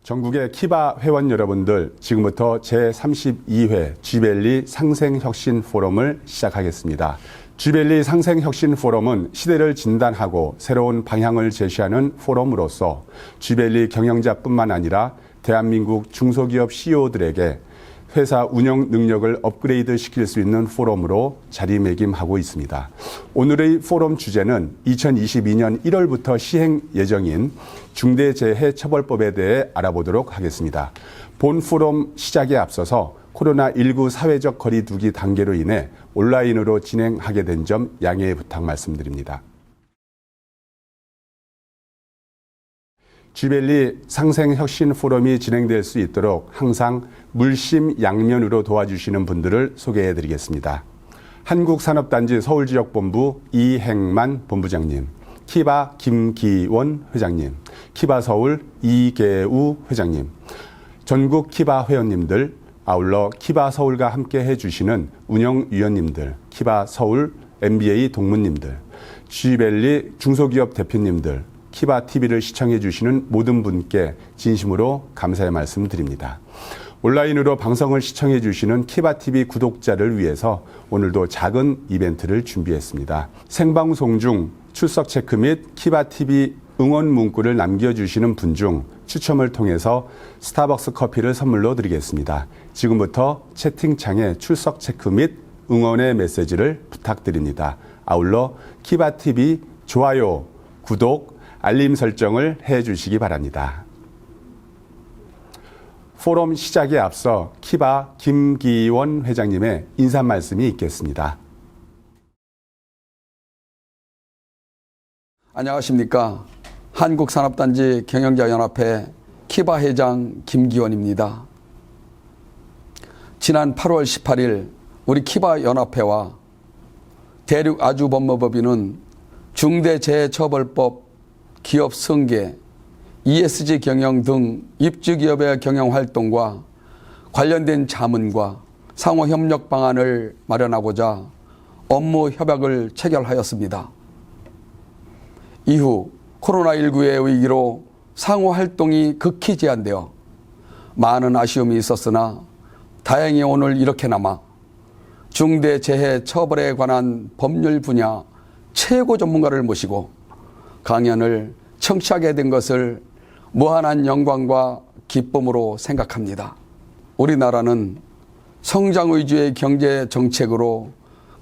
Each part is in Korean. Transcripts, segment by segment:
전국의 키바 회원 여러분들, 지금부터 제32회 쥐벨리 상생혁신 포럼을 시작하겠습니다. 쥐벨리 상생혁신 포럼은 시대를 진단하고 새로운 방향을 제시하는 포럼으로서 쥐벨리 경영자뿐만 아니라 대한민국 중소기업 CEO들에게 회사 운영 능력을 업그레이드 시킬 수 있는 포럼으로 자리매김하고 있습니다. 오늘의 포럼 주제는 2022년 1월부터 시행 예정인 중대재해처벌법에 대해 알아보도록 하겠습니다. 본 포럼 시작에 앞서서 코로나19 사회적 거리두기 단계로 인해 온라인으로 진행하게 된 점 양해의 부탁 말씀드립니다. 쥐벨리 상생혁신 포럼이 진행될 수 있도록 항상 물심양면으로 도와주시는 분들을 소개해드리겠습니다. 한국산업단지 서울지역본부 이행만 본부장님, 키바 김기원 회장님, 키바 서울 이계우 회장님, 전국 키바 회원님들, 아울러 키바 서울과 함께 해주시는 운영위원님들, 키바 서울 MBA 동문님들, 쥐벨리 중소기업 대표님들, 키바TV를 시청해 주시는 모든 분께 진심으로 감사의 말씀 드립니다. 온라인으로 방송을 시청해 주시는 키바TV 구독자를 위해서 오늘도 작은 이벤트를 준비했습니다. 생방송 중 출석 체크 및 키바TV 응원 문구를 남겨주시는 분 중 추첨을 통해서 스타벅스 커피를 선물로 드리겠습니다. 지금부터 채팅창에 출석 체크 및 응원의 메시지를 부탁드립니다. 아울러 키바TV 좋아요, 구독, 알림 설정을 해주시기 바랍니다. 포럼 시작에 앞서 키바 김기원 회장님의 인사 말씀이 있겠습니다. 안녕하십니까. 한국산업단지 경영자연합회 키바 회장 김기원입니다. 지난 8월 18일 우리 키바 연합회와 대륙아주법무법인은 중대재해처벌법, 기업 승계, ESG 경영 등 입주기업의 경영활동과 관련된 자문과 상호협력 방안을 마련하고자 업무 협약을 체결하였습니다. 이후 코로나19의 위기로 상호활동이 극히 제한되어 많은 아쉬움이 있었으나 다행히 오늘 이렇게나마 중대재해처벌에 관한 법률 분야 최고 전문가를 모시고 강연을 청취하게 된 것을 무한한 영광과 기쁨으로 생각합니다. 우리나라는 성장 위주의 경제 정책으로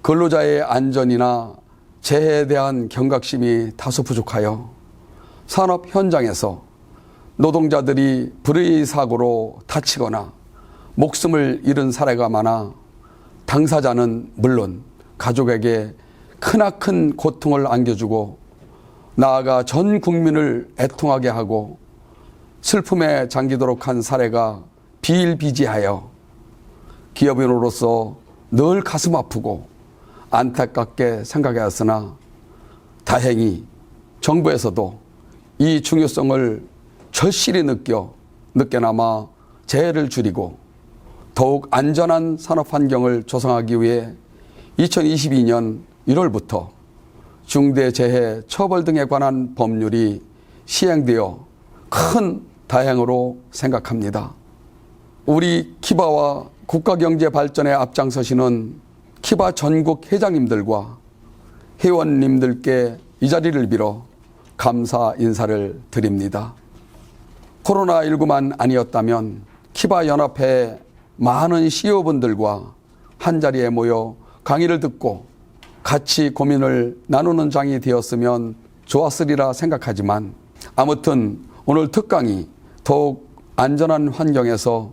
근로자의 안전이나 재해에 대한 경각심이 다소 부족하여 산업 현장에서 노동자들이 불의 사고로 다치거나 목숨을 잃은 사례가 많아 당사자는 물론 가족에게 크나큰 고통을 안겨주고 나아가 전 국민을 애통하게 하고 슬픔에 잠기도록 한 사례가 비일비재하여 기업인으로서 늘 가슴 아프고 안타깝게 생각하였으나 다행히 정부에서도 이 중요성을 절실히 늦게나마 재해를 줄이고 더욱 안전한 산업 환경을 조성하기 위해 2022년 1월부터 중대재해 처벌 등에 관한 법률이 시행되어 큰 다행으로 생각합니다. 우리 키바와 국가경제 발전에 앞장서시는 키바 전국 회장님들과 회원님들께 이 자리를 빌어 감사 인사를 드립니다. 코로나19만 아니었다면 키바 연합회 많은 CEO분들과 한자리에 모여 강의를 듣고 같이 고민을 나누는 장이 되었으면 좋았으리라 생각하지만 아무튼 오늘 특강이 더욱 안전한 환경에서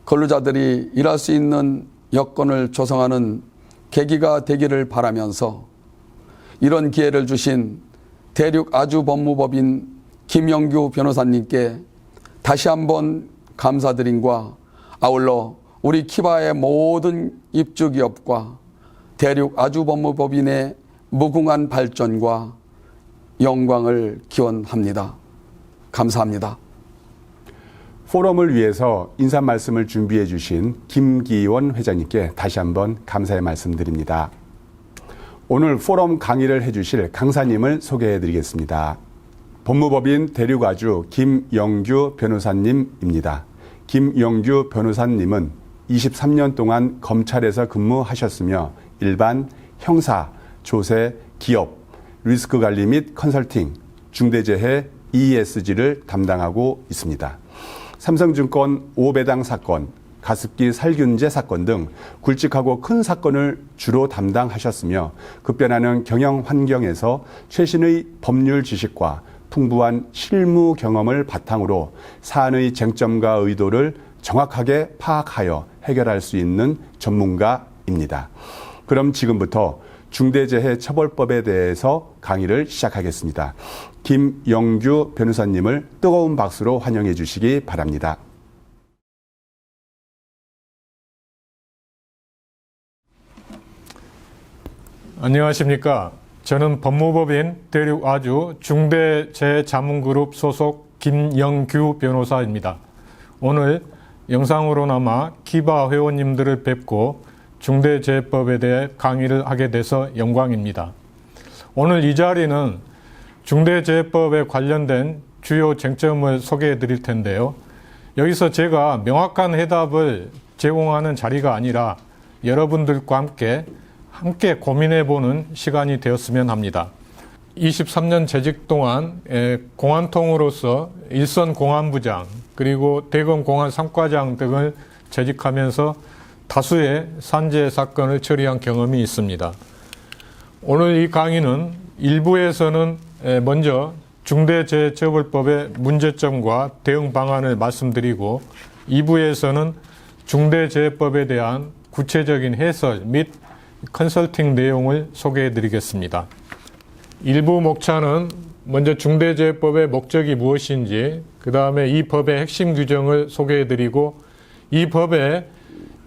근로자들이 일할 수 있는 여건을 조성하는 계기가 되기를 바라면서 이런 기회를 주신 대륙아주법무법인 김영규 변호사님께 다시 한번 감사드림과 아울러 우리 키바의 모든 입주기업과 대륙아주법무법인의 무궁한 발전과 영광을 기원합니다. 감사합니다. 포럼을 위해서 인사 말씀을 준비해 주신 김기원 회장님께 다시 한번 감사의 말씀드립니다. 오늘 포럼 강의를 해주실 강사님을 소개해 드리겠습니다. 법무법인 대륙아주 김영규 변호사님입니다. 김영규 변호사님은 23년 동안 검찰에서 근무하셨으며 일반, 형사, 조세, 기업, 리스크 관리 및 컨설팅, 중대재해 ESG를 담당하고 있습니다. 삼성증권 오배당 사건, 가습기 살균제 사건 등 굵직하고 큰 사건을 주로 담당하셨으며 급변하는 경영 환경에서 최신의 법률 지식과 풍부한 실무 경험을 바탕으로 사안의 쟁점과 의도를 정확하게 파악하여 해결할 수 있는 전문가입니다. 그럼 지금부터 중대재해처벌법에 대해서 강의를 시작하겠습니다. 김영규 변호사님을 뜨거운 박수로 환영해 주시기 바랍니다. 안녕하십니까. 저는 법무법인 대륙아주 중대재해자문그룹 소속 김영규 변호사입니다. 오늘 영상으로나마 기바 회원님들을 뵙고 중대재해법에 대해 강의를 하게 돼서 영광입니다. 오늘 이 자리는 중대재해법에 관련된 주요 쟁점을 소개해 드릴 텐데요. 여기서 제가 명확한 해답을 제공하는 자리가 아니라 여러분들과 함께 고민해보는 시간이 되었으면 합니다. 23년 재직 동안 공안통으로서 일선 공안부장 그리고 대검 공안 3과장 등을 재직하면서 다수의 산재 사건을 처리한 경험이 있습니다. 오늘 이 강의는 1부에서는 먼저 중대재해처벌법의 문제점과 대응 방안을 말씀드리고 2부에서는 중대재해법에 대한 구체적인 해설 및 컨설팅 내용을 소개해 드리겠습니다. 일부 목차는 먼저 중대재해법의 목적이 무엇인지, 그 다음에 이 법의 핵심 규정을 소개해 드리고 이 법의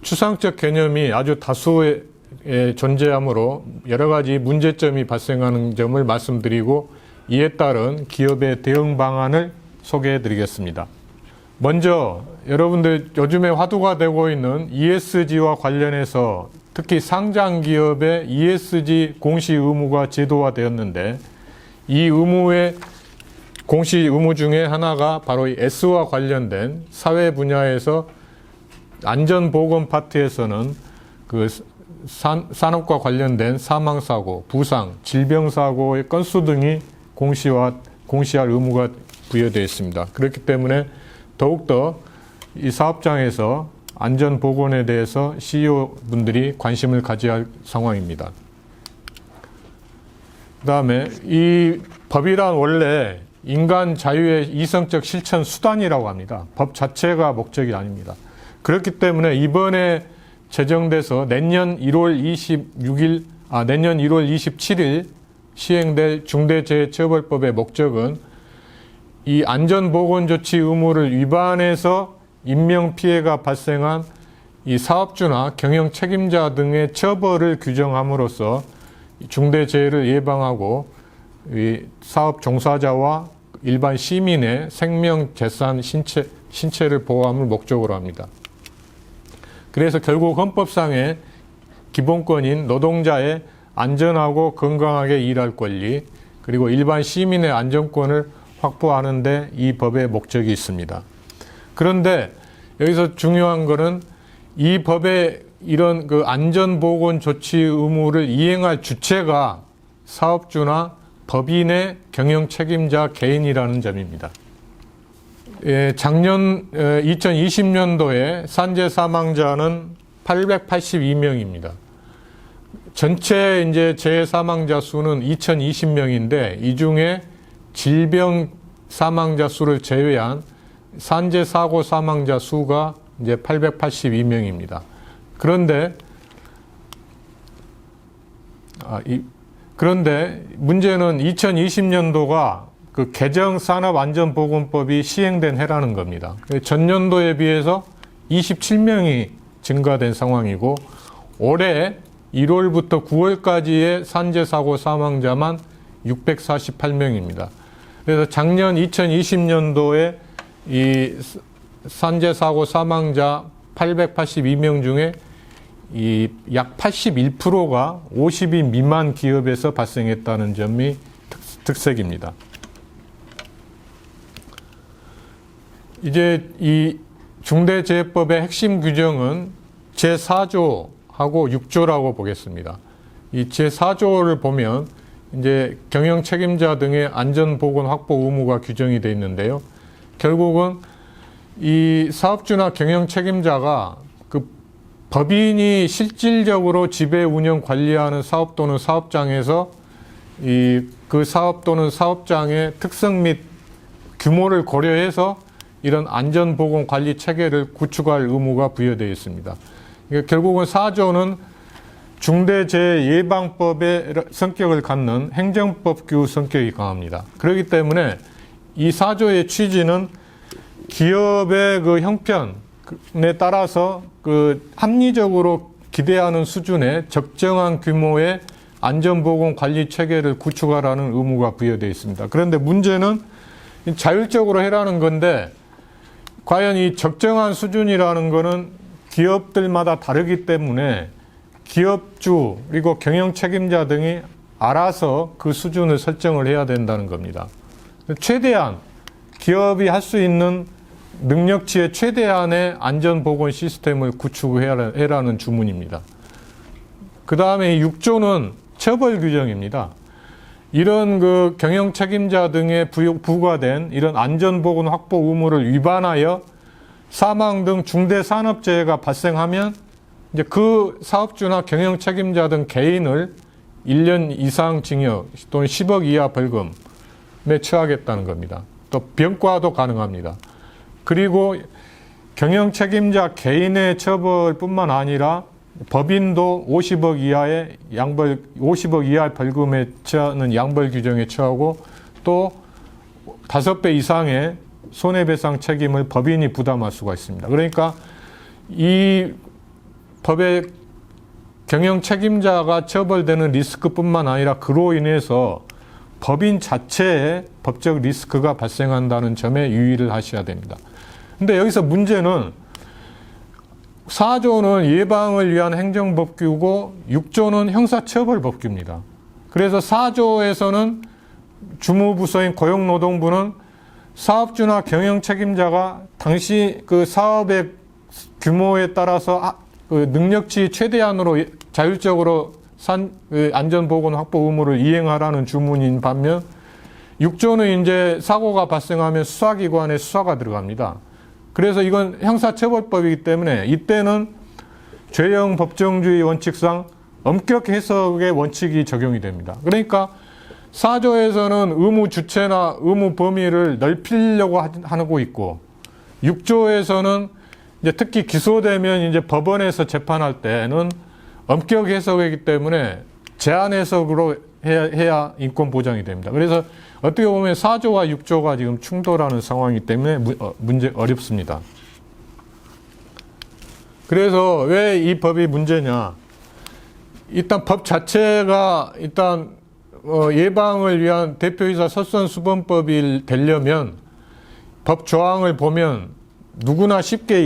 추상적 개념이 아주 다수의 존재하므로 여러 가지 문제점이 발생하는 점을 말씀드리고 이에 따른 기업의 대응 방안을 소개해 드리겠습니다. 먼저 여러분들 요즘에 화두가 되고 있는 ESG와 관련해서 특히 상장기업의 ESG 공시 의무가 제도화되었는데 이 의무의 공시 의무 중에 하나가 바로 이 S와 관련된 사회 분야에서 안전보건 파트에서는 그 산업과 관련된 사망사고, 부상, 질병사고의 건수 등이 공시할 의무가 부여되어 있습니다. 그렇기 때문에 더욱더 이 사업장에서 안전보건에 대해서 CEO분들이 관심을 가져야 할 상황입니다. 그 다음에 이 법이란 원래 인간 자유의 이성적 실천 수단이라고 합니다. 법 자체가 목적이 아닙니다. 그렇기 때문에 이번에 제정돼서 내년 1월 27일 시행될 중대재해처벌법의 목적은 이 안전보건조치 의무를 위반해서 인명피해가 발생한 이 사업주나 경영책임자 등의 처벌을 규정함으로써 중대재해를 예방하고 이 사업 종사자와 일반 시민의 생명, 재산, 신체를 보호함을 목적으로 합니다. 그래서 결국 헌법상의 기본권인 노동자의 안전하고 건강하게 일할 권리, 그리고 일반 시민의 안전권을 확보하는 데 이 법의 목적이 있습니다. 그런데 여기서 중요한 것은 이 법의 이런 그 안전보건 조치 의무를 이행할 주체가 사업주나 법인의 경영 책임자 개인이라는 점입니다. 작년 2020년도에 산재 사망자는 882명입니다. 전체 이제 재해 사망자 수는 2020명인데 이 중에 질병 사망자 수를 제외한 산재 사고 사망자 수가 이제 882명입니다. 그런데 문제는 2020년도가 그 개정 산업안전보건법이 시행된 해라는 겁니다. 전년도에 비해서 27명이 증가된 상황이고 올해 1월부터 9월까지의 산재 사고 사망자만 648명입니다. 그래서 작년 2020년도에 이 산재 사고 사망자 882명 중에 이 약 81%가 50인 미만 기업에서 발생했다는 점이 특색입니다. 이제 이 중대재해법의 핵심 규정은 제4조하고 6조라고 보겠습니다. 이 제4조를 보면 이제 경영 책임자 등의 안전보건 확보 의무가 규정이 되어 있는데요. 결국은 이 사업주나 경영 책임자가 그 법인이 실질적으로 지배, 운영, 관리하는 사업 또는 사업장에서 그 사업 또는 사업장의 특성 및 규모를 고려해서 이런 안전보건 관리 체계를 구축할 의무가 부여되어 있습니다. 그러니까 결국은 4조는 중대재해예방법의 성격을 갖는 행정법규 성격이 강합니다. 그렇기 때문에 이 4조의 취지는 기업의 그 형편에 따라서 그 합리적으로 기대하는 수준의 적정한 규모의 안전보건 관리 체계를 구축하라는 의무가 부여되어 있습니다. 그런데 문제는 자율적으로 해라는 건데 과연 이 적정한 수준이라는 것은 기업들마다 다르기 때문에 기업주 그리고 경영 책임자 등이 알아서 그 수준을 설정을 해야 된다는 겁니다. 최대한 기업이 할 수 있는 능력치의 최대한의 안전보건 시스템을 구축해라는 주문입니다. 그 다음에 6조는 처벌 규정입니다. 이런 그 경영 책임자 등에 부과된 이런 안전보건 확보 의무를 위반하여 사망 등 중대산업재해가 발생하면 이제 그 사업주나 경영 책임자 등 개인을 1년 이상 징역 또는 10억 이하 벌금에 처하겠다는 겁니다. 또 병과도 가능합니다. 그리고 경영 책임자 개인의 처벌뿐만 아니라 법인도 50억 이하의 50억 이하 벌금에 처하는 양벌 규정에 처하고 또 5배 이상의 손해배상 책임을 법인이 부담할 수가 있습니다. 그러니까 이 법의 경영 책임자가 처벌되는 리스크뿐만 아니라 그로 인해서 법인 자체에 법적 리스크가 발생한다는 점에 유의를 하셔야 됩니다. 근데 여기서 문제는 4조는 예방을 위한 행정법규고 6조는 형사처벌법규입니다. 그래서 4조에서는 주무부서인 고용노동부는 사업주나 경영 책임자가 당시 그 사업의 규모에 따라서 그 능력치 최대한으로 자율적으로 안전보건 확보 의무를 이행하라는 주문인 반면 6조는 이제 사고가 발생하면 수사기관에 수사가 들어갑니다. 그래서 이건 형사처벌법이기 때문에 이때는 죄형 법정주의 원칙상 엄격 해석의 원칙이 적용이 됩니다. 그러니까 4조에서는 의무 주체나 의무 범위를 넓히려고 하고 있고 6조에서는 이제 특히 기소되면 이제 법원에서 재판할 때는 엄격 해석이기 때문에 제한 해석으로 해야 인권 보장이 됩니다. 그래서 어떻게 보면 4조와 6조가 지금 충돌하는 상황이기 때문에 어렵습니다. 그래서 왜 이 법이 문제냐? 일단 법 자체가 일단 예방을 위한 대표이사 설선수범법이 되려면 법 조항을 보면 누구나 쉽게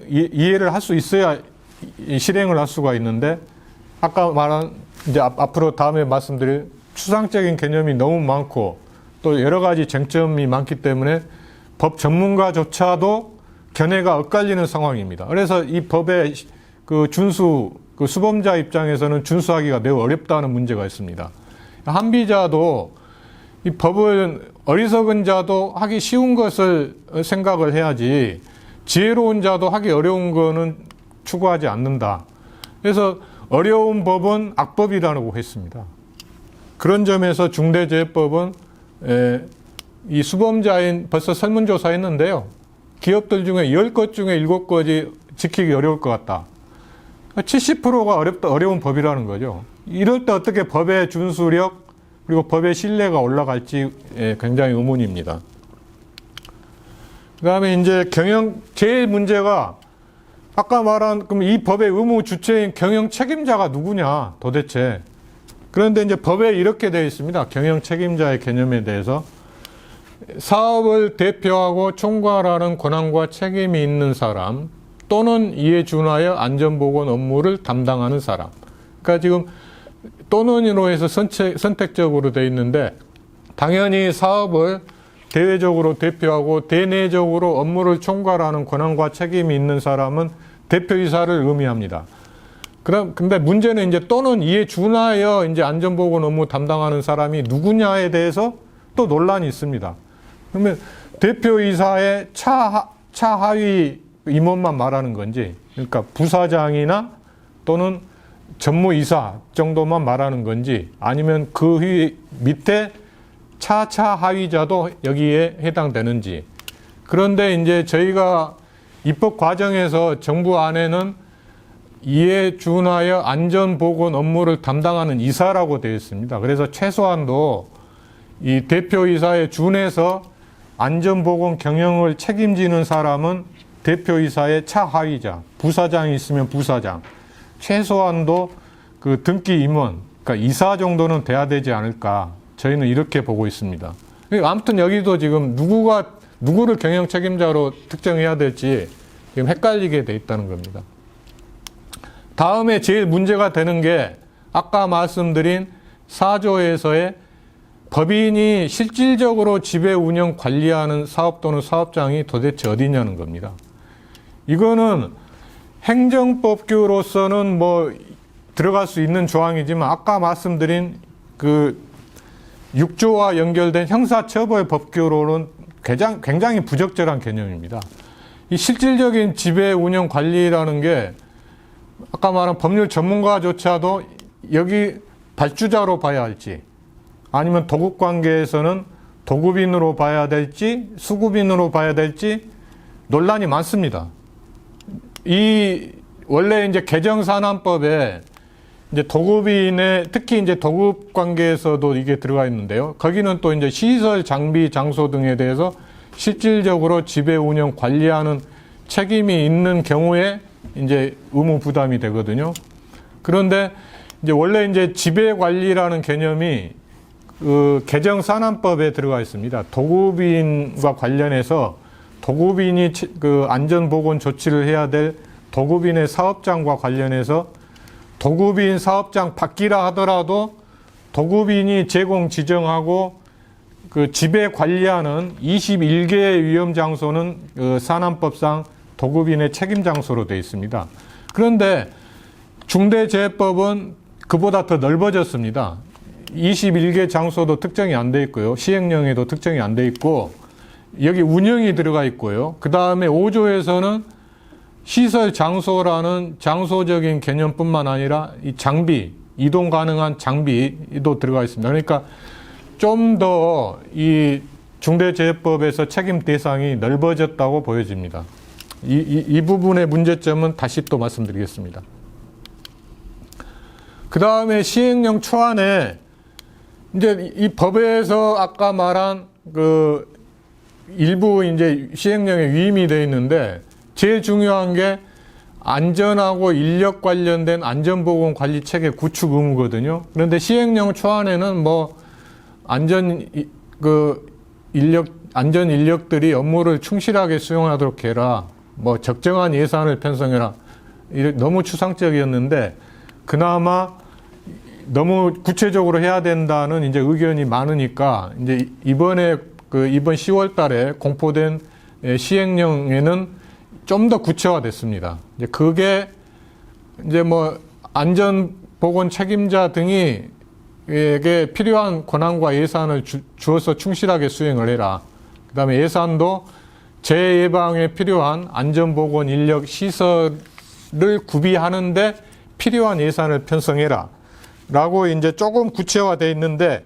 이해를 할 수 있어야 실행을 할 수가 있는데 아까 말한 이제 앞으로 다음에 말씀드릴 추상적인 개념이 너무 많고 또 여러 가지 쟁점이 많기 때문에 법 전문가조차도 견해가 엇갈리는 상황입니다. 그래서 이 법의 그 수범자 입장에서는 준수하기가 매우 어렵다는 문제가 있습니다. 한비자도 이 법을 어리석은 자도 하기 쉬운 것을 생각을 해야지 지혜로운 자도 하기 어려운 거는 추구하지 않는다. 그래서 어려운 법은 악법이라고 했습니다. 그런 점에서 중대재해법은 이 수범자인 벌써 설문조사했는데요. 기업들 중에 10것 중에 7것이 지키기 어려울 것 같다. 70%가 어려운 법이라는 거죠. 이럴 때 어떻게 법의 준수력 그리고 법의 신뢰가 올라갈지 굉장히 의문입니다. 그 다음에 이제 제일 문제가 아까 말한 그럼 이 법의 의무 주체인 경영 책임자가 누구냐 도대체. 그런데 이제 법에 이렇게 되어 있습니다. 경영 책임자의 개념에 대해서 사업을 대표하고 총괄하는 권한과 책임이 있는 사람 또는 이에 준하여 안전보건 업무를 담당하는 사람. 그러니까 지금 또는으로 해서 선택적으로 되어 있는데 당연히 사업을 대외적으로 대표하고 대내적으로 업무를 총괄하는 권한과 책임이 있는 사람은 대표이사를 의미합니다. 근데 문제는 이제 또는 이에 준하여 이제 안전보건 업무 담당하는 사람이 누구냐에 대해서 또 논란이 있습니다. 그러면 대표이사의 차하위 임원만 말하는 건지, 그러니까 부사장이나 또는 전무이사 정도만 말하는 건지, 아니면 그 밑에 차하위자도 여기에 해당되는지. 그런데 이제 저희가 입법 과정에서 정부 안에는 이에 준하여 안전보건 업무를 담당하는 이사라고 되어 있습니다. 그래서 최소한도 이 대표이사에 준해서 안전보건 경영을 책임지는 사람은 대표이사의 차하위자, 부사장이 있으면 부사장, 최소한도 그 등기 임원, 그러니까 이사 정도는 돼야 되지 않을까. 저희는 이렇게 보고 있습니다. 아무튼 여기도 지금 누구를 경영 책임자로 특정해야 될지 지금 헷갈리게 돼 있다는 겁니다. 다음에 제일 문제가 되는 게 아까 말씀드린 4조에서의 법인이 실질적으로 지배 운영 관리하는 사업 또는 사업장이 도대체 어디냐는 겁니다. 이거는 행정법규로서는 뭐 들어갈 수 있는 조항이지만 아까 말씀드린 그 6조와 연결된 형사처벌법규로는 굉장히 부적절한 개념입니다. 이 실질적인 지배 운영 관리라는 게 아까 말한 법률 전문가조차도 여기 발주자로 봐야 할지, 아니면 도급 관계에서는 도급인으로 봐야 될지 수급인으로 봐야 될지 논란이 많습니다. 원래 이제 개정산안법에 이제 도급인의 특히 이제 도급 관계에서도 이게 들어가 있는데요. 거기는 또 이제 시설, 장비, 장소 등에 대해서 실질적으로 지배 운영 관리하는 책임이 있는 경우에 이제 의무 부담이 되거든요. 그런데 이제 원래 이제 지배 관리라는 개념이 그 개정산안법에 들어가 있습니다. 도급인과 관련해서 도급인이 그 안전보건 조치를 해야 될 도급인의 사업장과 관련해서 도급인 사업장 밖이라 하더라도 도급인이 제공 지정하고 그 지배 관리하는 21개의 위험 장소는 그 산안법상 도급인의 책임 장소로 되어 있습니다. 그런데 중대재해법은 그보다 더 넓어졌습니다. 21개 장소도 특정이 안 돼 있고요. 시행령에도 특정이 안 돼 있고 여기 운영이 들어가 있고요. 그 다음에 5조에서는 시설 장소라는 장소적인 개념뿐만 아니라 이 장비, 이동 가능한 장비도 들어가 있습니다. 그러니까 좀 더 이 중대재해법에서 책임 대상이 넓어졌다고 보여집니다. 이 부분의 문제점은 다시 또 말씀드리겠습니다. 그 다음에 시행령 초안에 이제 이 법에서 아까 말한 그 일부 이제 시행령에 위임이 되어 있는데 제일 중요한 게 안전하고 인력 관련된 안전보건 관리 체계 구축 의무거든요. 그런데 시행령 초안에는 뭐 안전 인력들이 업무를 충실하게 수행하도록 해라. 뭐 적정한 예산을 편성해라. 너무 추상적이었는데 그나마 너무 구체적으로 해야 된다는 이제 의견이 많으니까 이제 이번 10월 달에 공포된 시행령에는 좀 더 구체화됐습니다. 이제 그게 이제 뭐 안전보건 책임자 등이 에게 필요한 권한과 예산을 주어서 충실하게 수행을 해라. 그 다음에 예산도 재해 예방에 필요한 안전보건 인력 시설을 구비하는데 필요한 예산을 편성해라. 라고 이제 조금 구체화되어 있는데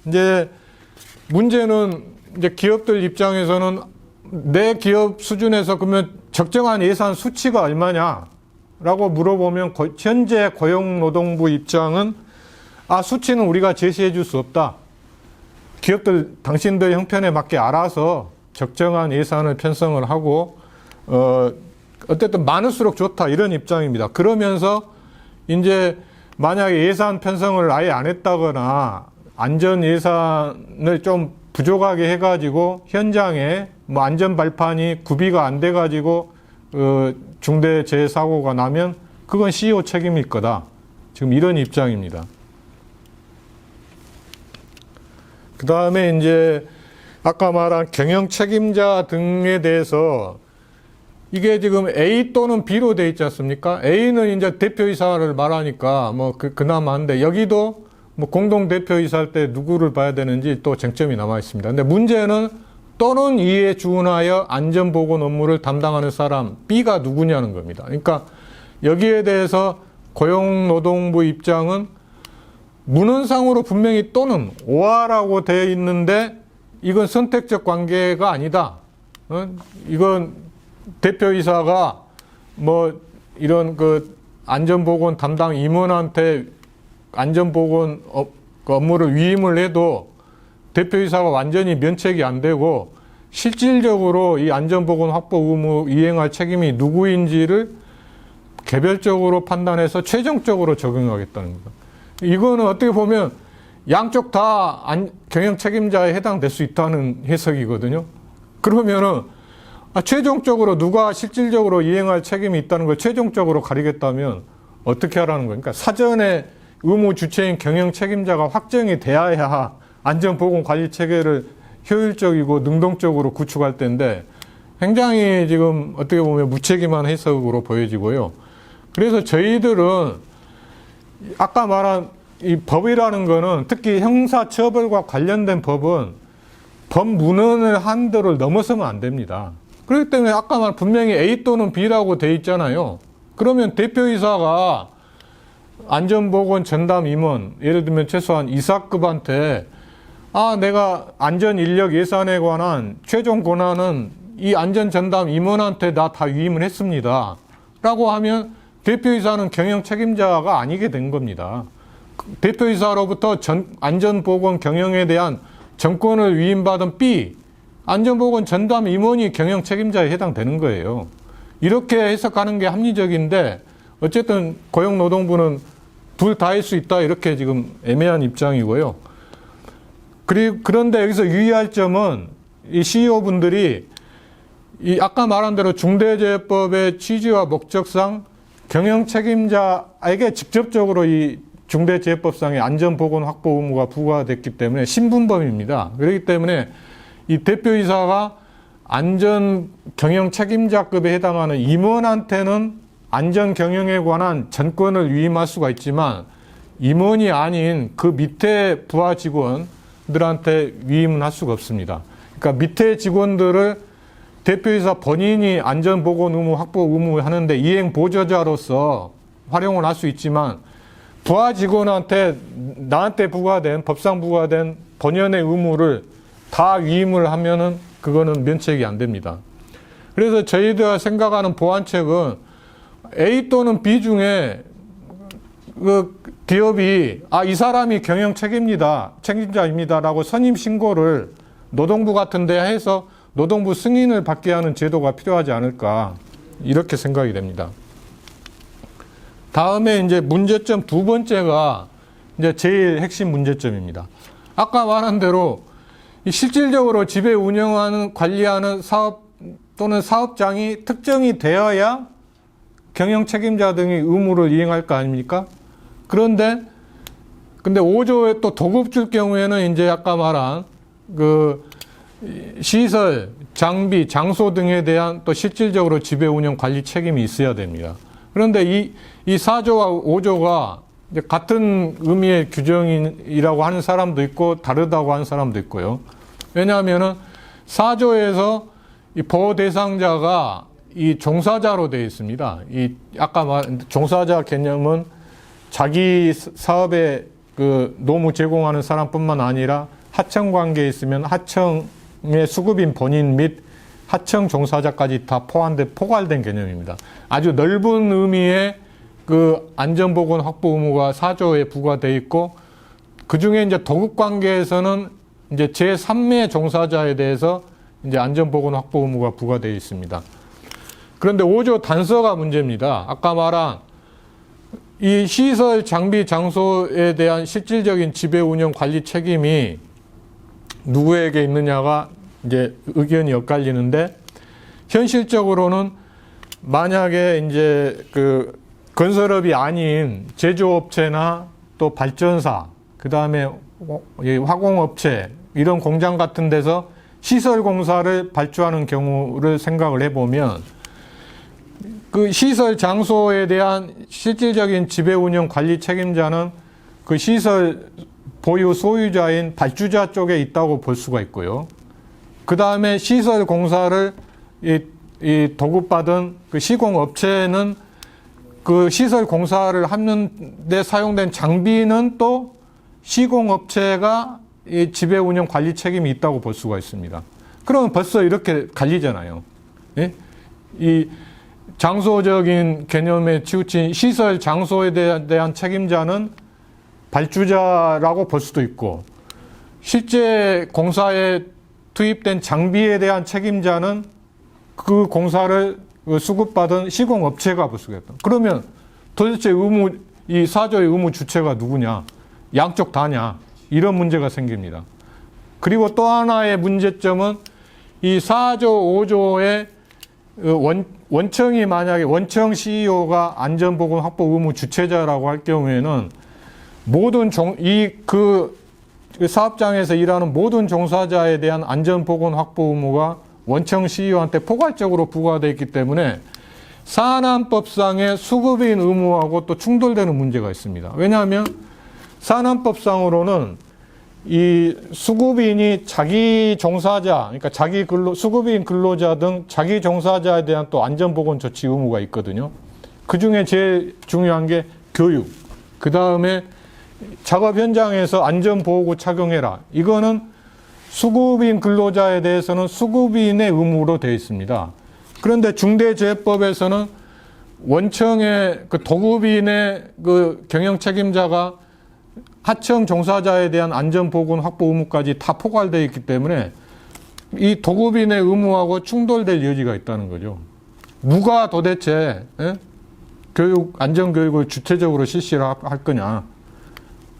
이제 문제는 이제 기업들 입장에서는 내 기업 수준에서 그러면 적정한 예산 수치가 얼마냐라고 물어보면 현재 고용노동부 입장은 수치는 우리가 제시해 줄 수 없다. 기업들 당신들 형편에 맞게 알아서 적정한 예산을 편성을 하고 어쨌든 많을수록 좋다 이런 입장입니다. 그러면서 이제 만약에 예산 편성을 아예 안 했다거나 안전 예산을 좀 부족하게 해가지고 현장에 뭐 안전 발판이 구비가 안 돼가지고 중대 재해사고가 나면 그건 CEO 책임일 거다. 지금 이런 입장입니다. 그 다음에 이제 아까 말한 경영 책임자 등에 대해서 이게 지금 A 또는 B로 돼 있지 않습니까? A는 이제 대표이사를 말하니까 뭐 그나마 한데 여기도 뭐 공동 대표이사할 때 누구를 봐야 되는지 또 쟁점이 남아 있습니다. 근데 문제는 또는 이에 준하여 안전보건 업무를 담당하는 사람 B가 누구냐는 겁니다. 그러니까 여기에 대해서 고용노동부 입장은 문헌상으로 분명히 또는 오아라고 되어 있는데 이건 선택적 관계가 아니다. 이건 대표이사가 뭐 이런 그 안전보건 담당 임원한테 안전보건 업무를 위임을 해도 대표이사가 완전히 면책이 안 되고 실질적으로 이 안전보건 확보 의무 이행할 책임이 누구인지를 개별적으로 판단해서 최종적으로 적용하겠다는 겁니다. 이거는 어떻게 보면 양쪽 다 경영 책임자에 해당될 수 있다는 해석이거든요. 그러면은 최종적으로 누가 실질적으로 이행할 책임이 있다는 걸 최종적으로 가리겠다면 어떻게 하라는 거예요? 그러니까 사전에 의무 주체인 경영 책임자가 확정이 돼야 안전보건 관리 체계를 효율적이고 능동적으로 구축할 텐데 굉장히 지금 어떻게 보면 무책임한 해석으로 보여지고요. 그래서 저희들은 아까 말한 이 법이라는 거는 특히 형사처벌과 관련된 법은 법 문헌의 한도를 넘어서면 안 됩니다. 그렇기 때문에 아까 말 분명히 A 또는 B라고 돼 있잖아요. 그러면 대표이사가 안전보건 전담 임원, 예를 들면 최소한 이사급한테 내가 안전인력 예산에 관한 최종 권한은 이 안전전담 임원한테 나 다 위임을 했습니다. 라고 하면 대표이사는 경영 책임자가 아니게 된 겁니다. 대표이사로부터 안전보건 경영에 대한 전권을 위임받은 B, 안전보건 전담 임원이 경영 책임자에 해당되는 거예요. 이렇게 해석하는 게 합리적인데 어쨌든 고용노동부는 둘 다일 수 있다 이렇게 지금 애매한 입장이고요. 그런데 여기서 유의할 점은 이 CEO분들이 이 아까 말한 대로 중대재해법의 취지와 목적상 경영 책임자에게 직접적으로 이 중대재해법상의 안전보건 확보 의무가 부과됐기 때문에 신분범입니다. 그렇기 때문에 이 대표이사가 안전 경영 책임자급에 해당하는 임원한테는 안전 경영에 관한 전권을 위임할 수가 있지만 임원이 아닌 그 밑에 부하 직원들한테 위임은 할 수가 없습니다. 그러니까 밑에 직원들을 대표이사 본인이 안전보건 의무 확보 의무를 하는데 이행 보조자로서 활용을 할 수 있지만 부하 직원한테 나한테 부과된 법상 부과된 본연의 의무를 다 위임을 하면은 그거는 면책이 안 됩니다. 그래서 저희가 생각하는 보완책은 A 또는 B 중에 그 기업이 이 사람이 경영 책임자입니다라고 선임 신고를 노동부 같은 데 해서 노동부 승인을 받게 하는 제도가 필요하지 않을까 이렇게 생각이 됩니다. 다음에 이제 문제점 두 번째가 이제 제일 핵심 문제점입니다. 아까 말한 대로 실질적으로 지배 운영하는 관리하는 사업 또는 사업장이 특정이 되어야 경영 책임자 등이 의무를 이행할 거 아닙니까? 근데 5조에 또 도급 줄 경우에는 이제 아까 말한 그 시설, 장비, 장소 등에 대한 또 실질적으로 지배 운영 관리 책임이 있어야 됩니다. 그런데 이 4조와 5조가 같은 의미의 규정이라고 하는 사람도 있고 다르다고 하는 사람도 있고요. 왜냐하면은 4조에서 이 보호 대상자가 이 종사자로 되어 있습니다. 이 아까 말한 종사자 개념은 자기 사업에 그 노무 제공하는 사람뿐만 아니라 하청 관계에 있으면 하청의 수급인 본인 및 하청 종사자까지 다 포괄된 개념입니다. 아주 넓은 의미의 그 안전보건 확보 의무가 4조에 부과되어 있고 그 중에 이제 도급 관계에서는 이제 제3의 종사자에 대해서 이제 안전보건 확보 의무가 부과되어 있습니다. 그런데 5조 단서가 문제입니다. 아까 말한 이 시설, 장비, 장소에 대한 실질적인 지배 운영 관리 책임이 누구에게 있느냐가 이제 의견이 엇갈리는데 현실적으로는 만약에 이제 그 건설업이 아닌 제조업체나 또 발전사, 그 다음에 화공업체 이런 공장 같은 데서 시설공사를 발주하는 경우를 생각을 해보면 그 시설 장소에 대한 실질적인 지배 운영 관리 책임자는 그 시설 보유 소유자인 발주자 쪽에 있다고 볼 수가 있고요. 그 다음에 시설 공사를 이 도급받은 그 시공업체는 그 시설 공사를 하는 데 사용된 장비는 또 시공업체가 이 지배 운영 관리 책임이 있다고 볼 수가 있습니다. 그러면 벌써 이렇게 갈리잖아요. 예? 이 장소적인 개념에 치우친 시설 장소에 대한 책임자는 발주자라고 볼 수도 있고, 실제 공사에 투입된 장비에 대한 책임자는 그 공사를 수급받은 시공업체가 볼 수가 있다. 그러면 도대체 이 사조의 의무 주체가 누구냐? 양쪽 다냐? 이런 문제가 생깁니다. 그리고 또 하나의 문제점은 이 4조, 5조의 원청이 만약에 원청 CEO가 안전보건 확보 의무 주체자라고 할 경우에는 모든 그 사업장에서 일하는 모든 종사자에 대한 안전보건 확보 의무가 원청 CEO한테 포괄적으로 부과되어 있기 때문에 산안법상의 수급인 의무하고 또 충돌되는 문제가 있습니다. 왜냐하면 산안법상으로는 이 수급인이 자기 종사자, 그러니까 수급인 근로자 등 자기 종사자에 대한 또 안전보건 조치 의무가 있거든요. 그 중에 제일 중요한 게 교육, 그 다음에 작업 현장에서 안전보호구 착용해라. 이거는 수급인 근로자에 대해서는 수급인의 의무로 되어 있습니다. 그런데 중대재해법에서는 원청의 그 도급인의 그 경영 책임자가 하청 종사자에 대한 안전보건 확보 의무까지 다 포괄되어 있기 때문에 이 도급인의 의무하고 충돌될 여지가 있다는 거죠. 누가 도대체 안전교육을 주체적으로 실시를 할 거냐.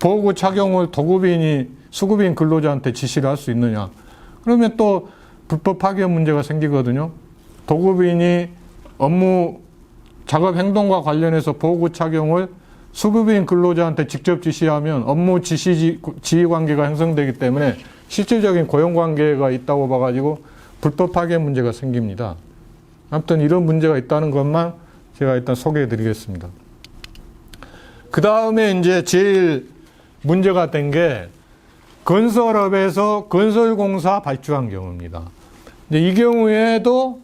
보호구 착용을 도급인이 수급인 근로자한테 지시를 할 수 있느냐. 그러면 또 불법 파기업 문제가 생기거든요. 도급인이 업무 작업 행동과 관련해서 보호구 착용을 수급인 근로자한테 직접 지시하면 업무 지휘 관계가 형성되기 때문에 실질적인 고용 관계가 있다고 봐가지고 불법 파기업 문제가 생깁니다. 아무튼 이런 문제가 있다는 것만 제가 일단 소개해 드리겠습니다. 그 다음에 이제 제일 문제가 된 게 건설업에서 건설공사 발주한 경우입니다. 이제 이 경우에도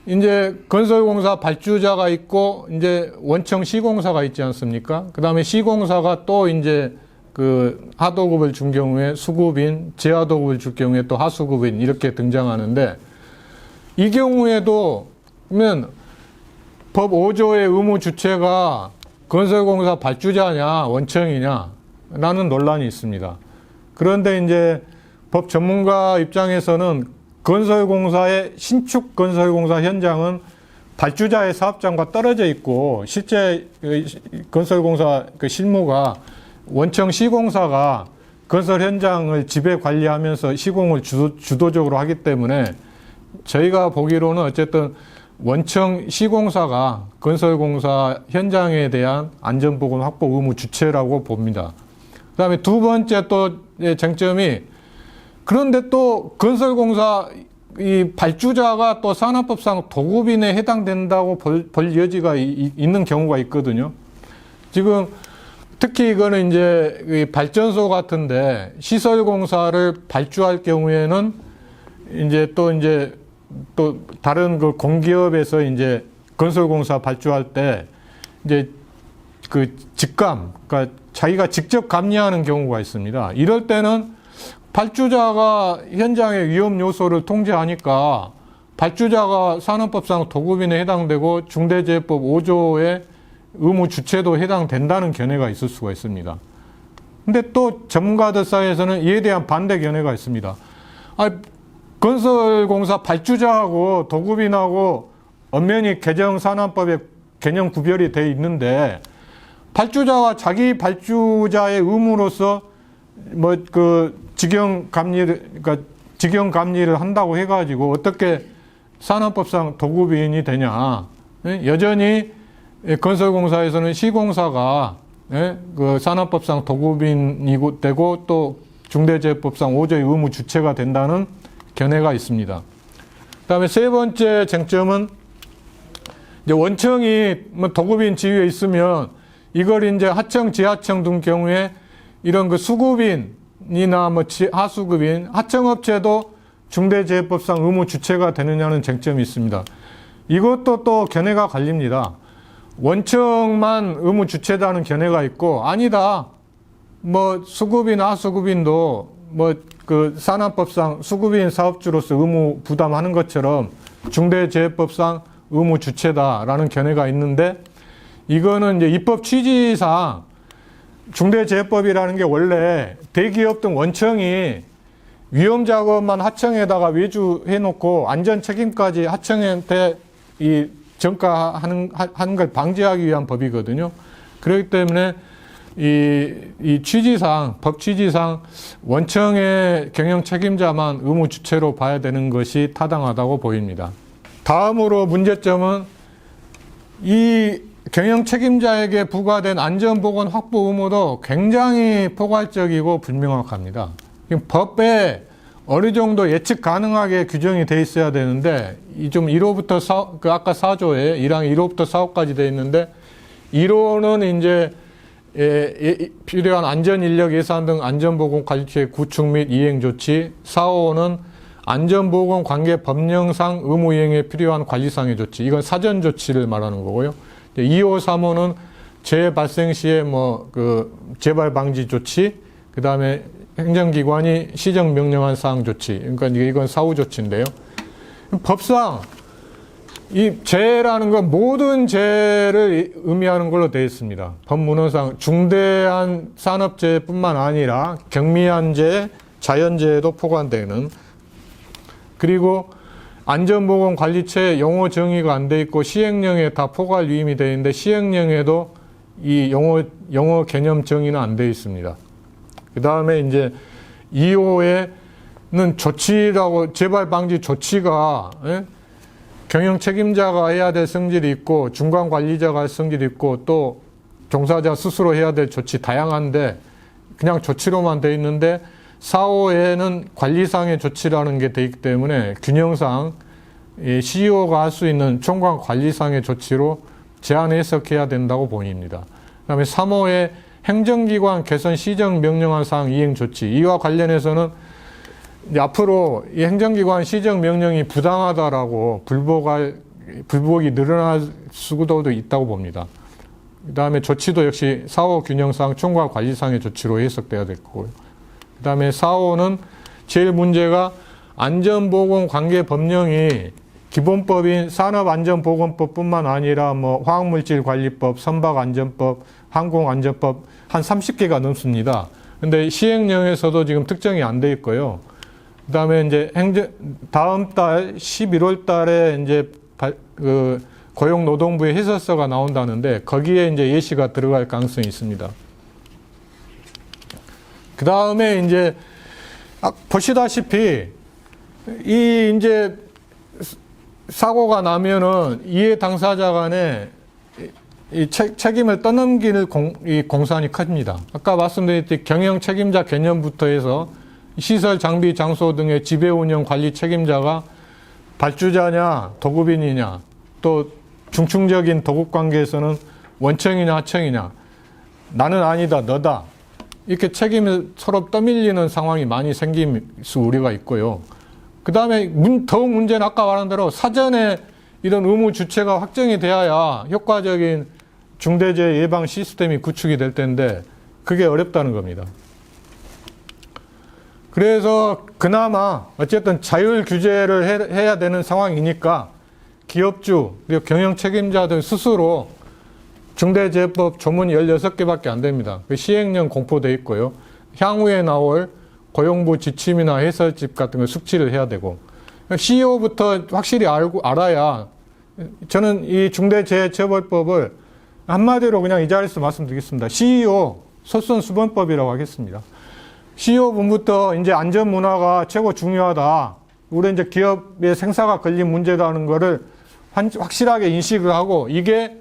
이제 건설공사 발주자가 있고 이제 원청 시공사가 있지 않습니까? 그 다음에 시공사가 또 이제 그 하도급을 준 경우에 수급인, 제하도급을 줄 경우에 또 하수급인 이렇게 등장하는데, 이 경우에도 그러면 법 5조의 의무 주체가 건설공사 발주자냐 원청이냐 라는 논란이 있습니다. 그런데 이제 법 전문가 입장에서는 건설공사의 신축 건설공사 현장은 발주자의 사업장과 떨어져 있고 실제 건설공사 그 실무가 원청 시공사가 건설 현장을 지배 관리하면서 시공을 주도적으로 하기 때문에 저희가 보기로는 어쨌든 원청 시공사가 건설공사 현장에 대한 안전보건 확보 의무 주체라고 봅니다. 그 다음에 두 번째 또 쟁점이, 그런데 또 건설공사 이 발주자가 또 산업법상 도급인에 해당된다고 볼 여지가 있는 경우가 있거든요. 지금 특히 이거는 이제 발전소 같은데 시설공사를 발주할 경우에는 이제 또 다른 그 공기업에서 이제 건설공사 발주할 때 이제 그 직감, 그러니까 자기가 직접 감리하는 경우가 있습니다. 이럴 때는 발주자가 현장의 위험 요소를 통제하니까 발주자가 산업법상 도급인에 해당되고 중대재해법 5조의 의무 주체도 해당된다는 견해가 있을 수가 있습니다. 근데 또 전문가들 사이에서는 이에 대한 반대 견해가 있습니다. 건설공사 발주자하고 도급인하고 엄연히 개정산업법에 개념 구별이 돼 있는데, 발주자와 자기 발주자의 의무로서 직영 감리를 한다고 해가지고 어떻게 산업법상 도급인이 되냐. 여전히 건설공사에서는 시공사가 그 산업법상 도급인이 되고 또 중대재해법상 5조의 의무 주체가 된다는 견해가 있습니다. 그다음에 세 번째 쟁점은 이제 원청이 뭐 도급인 지위에 있으면 이걸 이제 하청, 지하청 등 경우에 이런 그 수급인이나 뭐 하수급인, 하청업체도 중대재해법상 의무 주체가 되느냐는 쟁점이 있습니다. 이것도 또 견해가 갈립니다. 원청만 의무 주체다는 견해가 있고, 아니다. 뭐 수급인, 하수급인도 뭐 그 산업법상 수급인 사업주로서 의무 부담하는 것처럼 중대재해법상 의무 주체다라는 견해가 있는데, 이거는 이제 입법 취지상 중대재해법이라는 게 원래 대기업 등 원청이 위험 작업만 하청에다가 외주해 놓고 안전 책임까지 하청한테 이 전가하는 걸 방지하기 위한 법이거든요. 그렇기 때문에 이 취지상, 법 취지상 원청의 경영 책임자만 의무 주체로 봐야 되는 것이 타당하다고 보입니다. 다음으로 문제점은 이 경영 책임자에게 부과된 안전보건 확보 의무도 굉장히 포괄적이고 불명확합니다. 법에 어느 정도 예측 가능하게 규정이 돼 있어야 되는데, 이 좀 1호부터 아까 4조에 1항 1호부터 4호까지 돼 있는데, 1호는 이제 필요한 안전인력 예산 등 안전보건 관리체의 구축 및 이행 조치, 4호는 안전보건 관계 법령상 의무 이행에 필요한 관리상의 조치, 이건 사전 조치를 말하는 거고요. 2호, 3호는 재해 발생 시에 재발 방지 조치, 그 다음에 행정기관이 시정 명령한 사항 조치, 그러니까 이건 사후 조치인데요. 법상 이 재해라는 건 모든 재해를 의미하는 걸로 되어 있습니다. 법문헌상 중대한 산업재해뿐만 아니라 경미한 재해, 자연재해도 포괄되는, 그리고 안전보건 관리체 용어 정의가 안 돼 있고 시행령에 다 포괄 위임이 되어 있는데, 시행령에도 이 용어 개념 정의는 안 되어 있습니다. 그 다음에 이제 2호에는 조치라고, 재발 방지 조치가 경영 책임자가 해야 될 성질이 있고 중간 관리자가 할 성질이 있고 또 종사자 스스로 해야 될 조치 다양한데 그냥 조치로만 돼 있는데, 4호에는 관리상의 조치라는 게 돼 있기 때문에 균형상 CEO가 할 수 있는 총괄 관리상의 조치로 제한 해석해야 된다고 보입니다. 그 다음에 3호에 행정기관 개선 시정 명령한 사항 이행 조치, 이와 관련해서는 이제 앞으로 이 행정기관 시정 명령이 부당하다라고 불복이 늘어날 수도 있다고 봅니다. 그 다음에 조치도 역시 4호 균형상 총괄 관리상의 조치로 해석돼야 될 거고요. 그 다음에 4호는 제일 문제가 안전보건 관계 법령이 기본법인 산업안전보건법뿐만 아니라 뭐 화학물질관리법, 선박안전법, 항공안전법 한 30개가 넘습니다. 근데 시행령에서도 지금 특정이 안 돼 있고요. 그 다음에 이제 다음 달 11월 달에 이제 고용노동부의 해설서가 나온다는데 거기에 이제 예시가 들어갈 가능성이 있습니다. 그 다음에 이제 보시다시피 이 이제 사고가 나면은 이해 당사자 간에 이 책임을 떠넘기는 공산이 큽니다. 아까 말씀드렸듯이 경영 책임자 개념부터 해서 시설, 장비, 장소 등의 지배 운영 관리 책임자가 발주자냐, 도급인이냐, 또 중충적인 도급 관계에서는 원청이냐, 하청이냐, 나는 아니다, 너다. 이렇게 책임을 서로 떠밀리는 상황이 많이 생길 수 우려가 있고요. 그 다음에 더욱 문제는 아까 말한 대로 사전에 이런 의무 주체가 확정이 되어야 효과적인 중대재해 예방 시스템이 구축이 될 텐데 그게 어렵다는 겁니다. 그래서 그나마 어쨌든 자율 규제를 해야 되는 상황이니까 기업주 그리고 경영 책임자들 스스로 중대재해법 조문이 16개밖에 안 됩니다. 그 시행령 공포되어 있고요. 향후에 나올 고용부 지침이나 해설집 같은 걸 숙지를 해야 되고, CEO부터 확실히 알아야, 저는 이 중대재해처벌법을 한마디로 그냥 이 자리에서 말씀드리겠습니다. CEO 솔선수범법이라고 하겠습니다. CEO분부터 이제 안전문화가 최고 중요하다. 우리 이제 기업의 생사가 걸린 문제라는 거를 확실하게 인식을 하고, 이게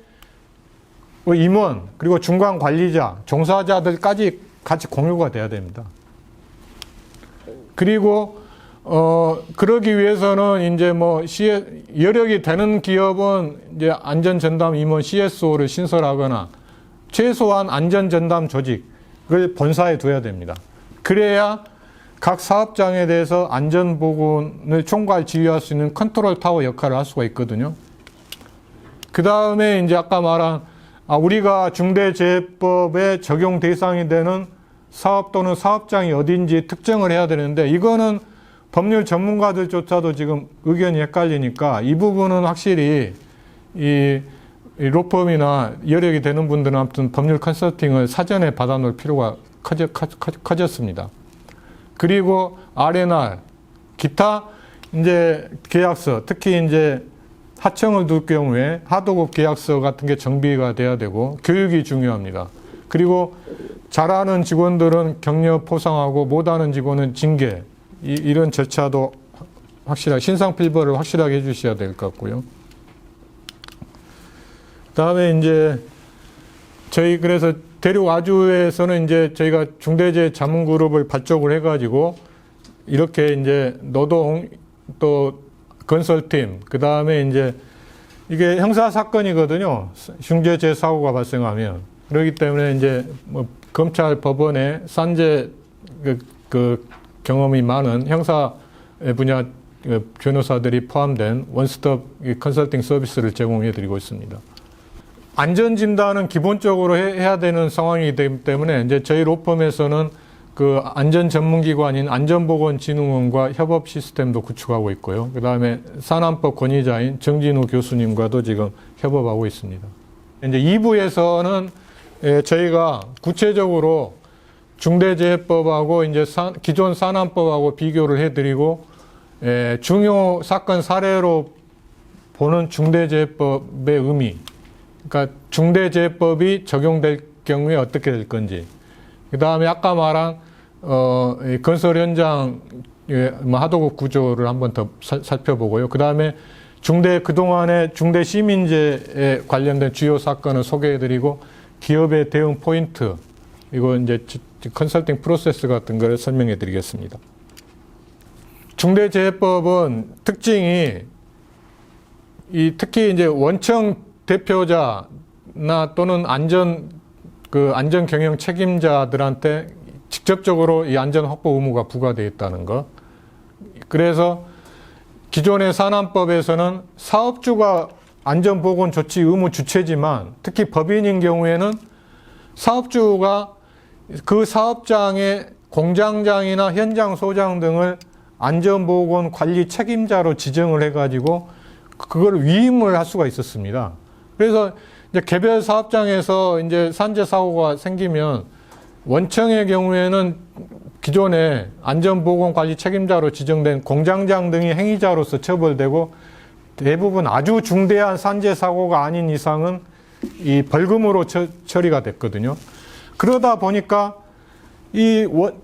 임원, 그리고 중간 관리자, 종사자들까지 같이 공유가 돼야 됩니다. 그리고 그러기 위해서는 이제 뭐 여력이 되는 기업은 이제 안전전담 임원 CSO를 신설하거나 최소한 안전전담 조직을 본사에 둬야 됩니다. 그래야 각 사업장에 대해서 안전보건을 총괄 지휘할 수 있는 컨트롤 타워 역할을 할 수가 있거든요. 그 다음에 이제 아까 말한 우리가 중대재해법의 적용 대상이 되는 사업 또는 사업장이 어딘지 특정을 해야 되는데 이거는 법률 전문가들조차도 지금 의견이 헷갈리니까 이 부분은 확실히 이 로펌이나 여력이 되는 분들은 아무튼 법률 컨설팅을 사전에 받아놓을 필요가 커졌습니다. 그리고 R&R, 기타 이제 계약서, 특히 이제 하청을 둘 경우에 하도급 계약서 같은 게 정비가 돼야 되고 교육이 중요합니다. 그리고 잘하는 직원들은 격려 포상하고 못하는 직원은 징계. 이런 절차도 확실하게 신상필벌을 확실하게 해주셔야 될 것 같고요. 그다음에 이제 저희 그래서 대륙아주에서는 이제 저희가 중대재해 자문그룹을 발족을 해가지고 이렇게 이제 노동 또 건설팀 그다음에 이제 이게 형사 사건이거든요. 중대재해 사고가 발생하면 그렇기 때문에 이제 뭐 검찰 법원에 산재 그 경험이 많은 형사 분야 변호사들이 포함된 원스톱 컨설팅 서비스를 제공해 드리고 있습니다. 안전진단은 기본적으로 해야 되는 상황이기 때문에 이제 저희 로펌에서는 그 안전전문기관인 안전보건진흥원과 협업 시스템도 구축하고 있고요. 그 다음에 산안법 권위자인 정진우 교수님과도 지금 협업하고 있습니다. 이제 2부에서는 저희가 구체적으로 중대재해법하고 이제 기존 산안법하고 비교를 해드리고 중요 사건 사례로 보는 중대재해법의 의미, 그러니까 중대재해법이 적용될 경우에 어떻게 될 건지, 그 다음에 아까 말한 건설 현장 하도급 구조를 한번 더 살펴보고요. 그 다음에 그동안의 중대 시민재에 관련된 주요 사건을 소개해드리고 기업의 대응 포인트, 이거 이제 컨설팅 프로세스 같은 걸 설명해 드리겠습니다. 중대재해법은 특징이 특히 이제 원청 대표자나 또는 안전 경영 책임자들한테 직접적으로 이 안전 확보 의무가 부과되어 있다는 것. 그래서 기존의 산안법에서는 사업주가 안전보건 조치 의무 주체지만 특히 법인인 경우에는 사업주가 그 사업장의 공장장이나 현장 소장 등을 안전보건 관리 책임자로 지정을 해가지고 그걸 위임을 할 수가 있었습니다. 그래서 이제 개별 사업장에서 이제 산재 사고가 생기면 원청의 경우에는 기존에 안전보건 관리 책임자로 지정된 공장장 등이 행위자로서 처벌되고 대부분 아주 중대한 산재 사고가 아닌 이상은 이 벌금으로 처리가 됐거든요. 그러다 보니까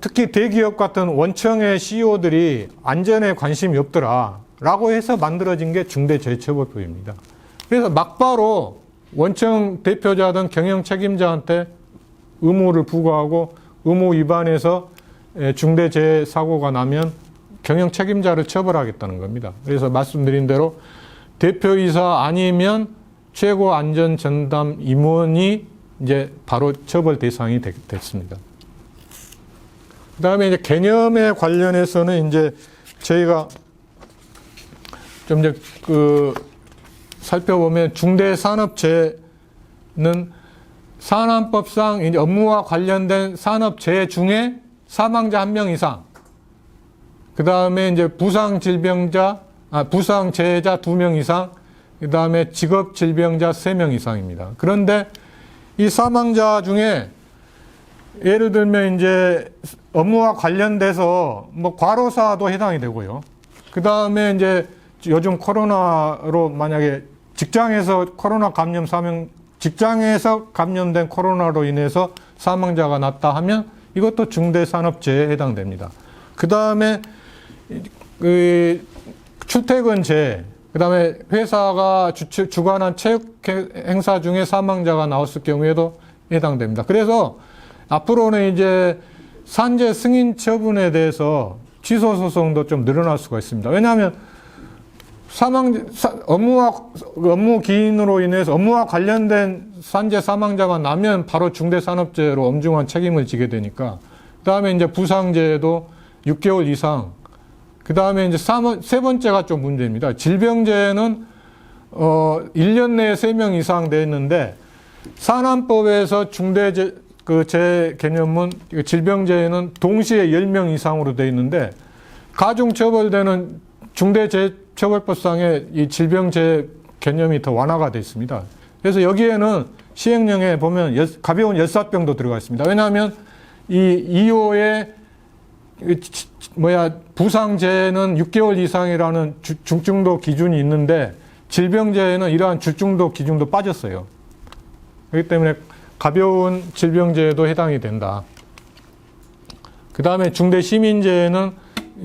특히 대기업 같은 원청의 CEO들이 안전에 관심이 없더라라고 해서 만들어진 게 중대재해처벌법입니다. 그래서 막바로 원청 대표자든 경영 책임자한테 의무를 부과하고 의무 위반해서 중대재해 사고가 나면 경영 책임자를 처벌하겠다는 겁니다. 그래서 말씀드린 대로 대표이사 아니면 최고 안전 전담 임원이 이제 바로 처벌 대상이 됐습니다. 그 다음에 이제 개념에 관련해서는 이제 저희가 좀 이제 살펴보면 중대산업재해는 산안법상 이제 업무와 관련된 산업재해 중에 사망자 1명 이상, 그 다음에 이제 부상재해자 2명 이상, 그 다음에 직업질병자 3명 이상입니다. 그런데 이 사망자 중에 예를 들면 이제 업무와 관련돼서 뭐 과로사도 해당이 되고요. 그 다음에 이제 요즘 코로나로 만약에 직장에서 감염된 코로나로 인해서 사망자가 났다 하면 이것도 중대산업재해에 해당됩니다. 그 다음에 출퇴근재해, 그 다음에 회사가 주관한 체육 행사 중에 사망자가 나왔을 경우에도 해당됩니다. 그래서 앞으로는 이제 산재 승인 처분에 대해서 취소 소송도 좀 늘어날 수가 있습니다. 왜냐하면 업무 기인으로 인해서 업무와 관련된 산재 사망자만 나면 바로 중대산업재해로 엄중한 책임을 지게 되니까, 그 다음에 이제 부상재해도 6개월 이상, 그 다음에 이제 세 번째가 좀 문제입니다. 질병재해는 1년 내에 3명 이상 돼 있는데, 산안법에서 재해 개념은 질병재해는 동시에 10명 이상으로 돼 있는데, 가중처벌되는 중대재해처벌법상의 이 질병재해 개념이 더 완화가 돼 있습니다. 그래서 여기에는 시행령에 보면 가벼운 열사병도 들어가 있습니다. 왜냐하면 이 2호의 부상재해는 6개월 이상이라는 중증도 기준이 있는데, 질병재해는 이러한 중증도 기준도 빠졌어요. 그렇기 때문에 가벼운 질병재해도 해당이 된다. 그 다음에 중대시민재해는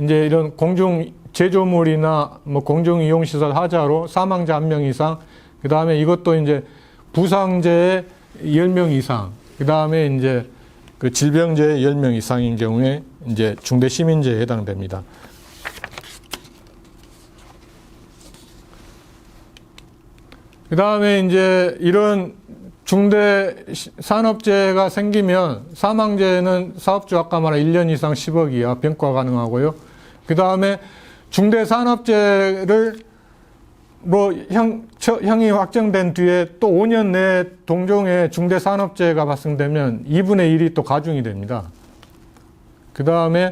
이제 이런 제조물이나 공중이용시설 하자로 사망자 1명 이상, 그 다음에 이것도 이제 부상재해 10명 이상, 그 다음에 이제 그 질병재해 10명 이상인 경우에 이제 중대시민재해에 해당됩니다. 그 다음에 이제 이런 중대 산업재해가 생기면 사망재해는 사업주 아까 말한 1년 이상 10억 이하 병과 가능하고요. 그 다음에 중대 산업재해를 형이 확정된 뒤에 또 5년 내에 동종의 중대 산업재해가 발생되면 2분의 1이 또 가중이 됩니다. 그 다음에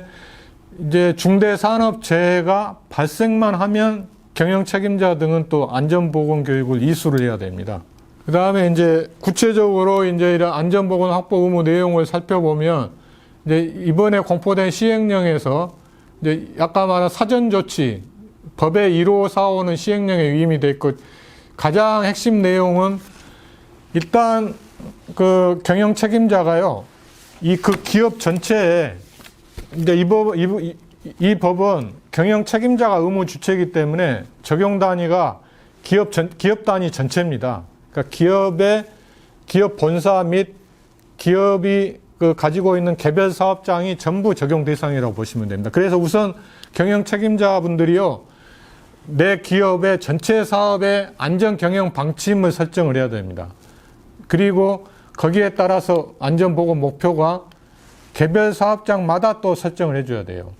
이제 중대 산업재해가 발생만 하면 경영 책임자 등은 또 안전보건 교육을 이수를 해야 됩니다. 그 다음에 이제 구체적으로 이제 이런 안전보건 확보 의무 내용을 살펴보면, 이제 이번에 공포된 시행령에서 이제 아까 말한 사전조치, 법의 1545는 시행령에 위임이 돼 있고, 가장 핵심 내용은 일단 그 경영 책임자가요, 그 기업 전체에, 이제 이 법은 경영 책임자가 의무 주체이기 때문에 적용 단위가 기업 단위 전체입니다. 그러니까 기업 본사 및 기업이 가지고 있는 개별 사업장이 전부 적용 대상이라고 보시면 됩니다. 그래서 우선 경영 책임자분들이요, 내 기업의 전체 사업의 안전 경영 방침을 설정을 해야 됩니다. 그리고 거기에 따라서 안전보건 목표가 개별 사업장마다 또 설정을 해줘야 돼요.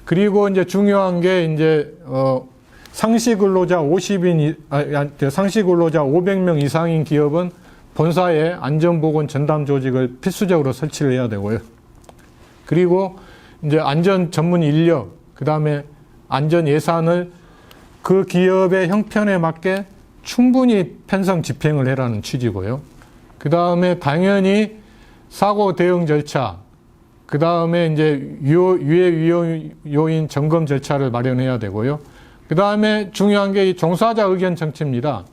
그리고 이제 중요한 게 이제 상시 근로자 500명 이상인 기업은 본사에 안전보건 전담 조직을 필수적으로 설치를 해야 되고요. 그리고 이제 안전 전문 인력, 그 다음에 안전 예산을 그 기업의 형편에 맞게 충분히 편성 집행을 해라는 취지고요. 그 다음에 당연히 사고 대응 절차, 그 다음에 이제 유해 요인 점검 절차를 마련해야 되고요. 그 다음에 중요한 게 이 종사자 의견 청취입니다.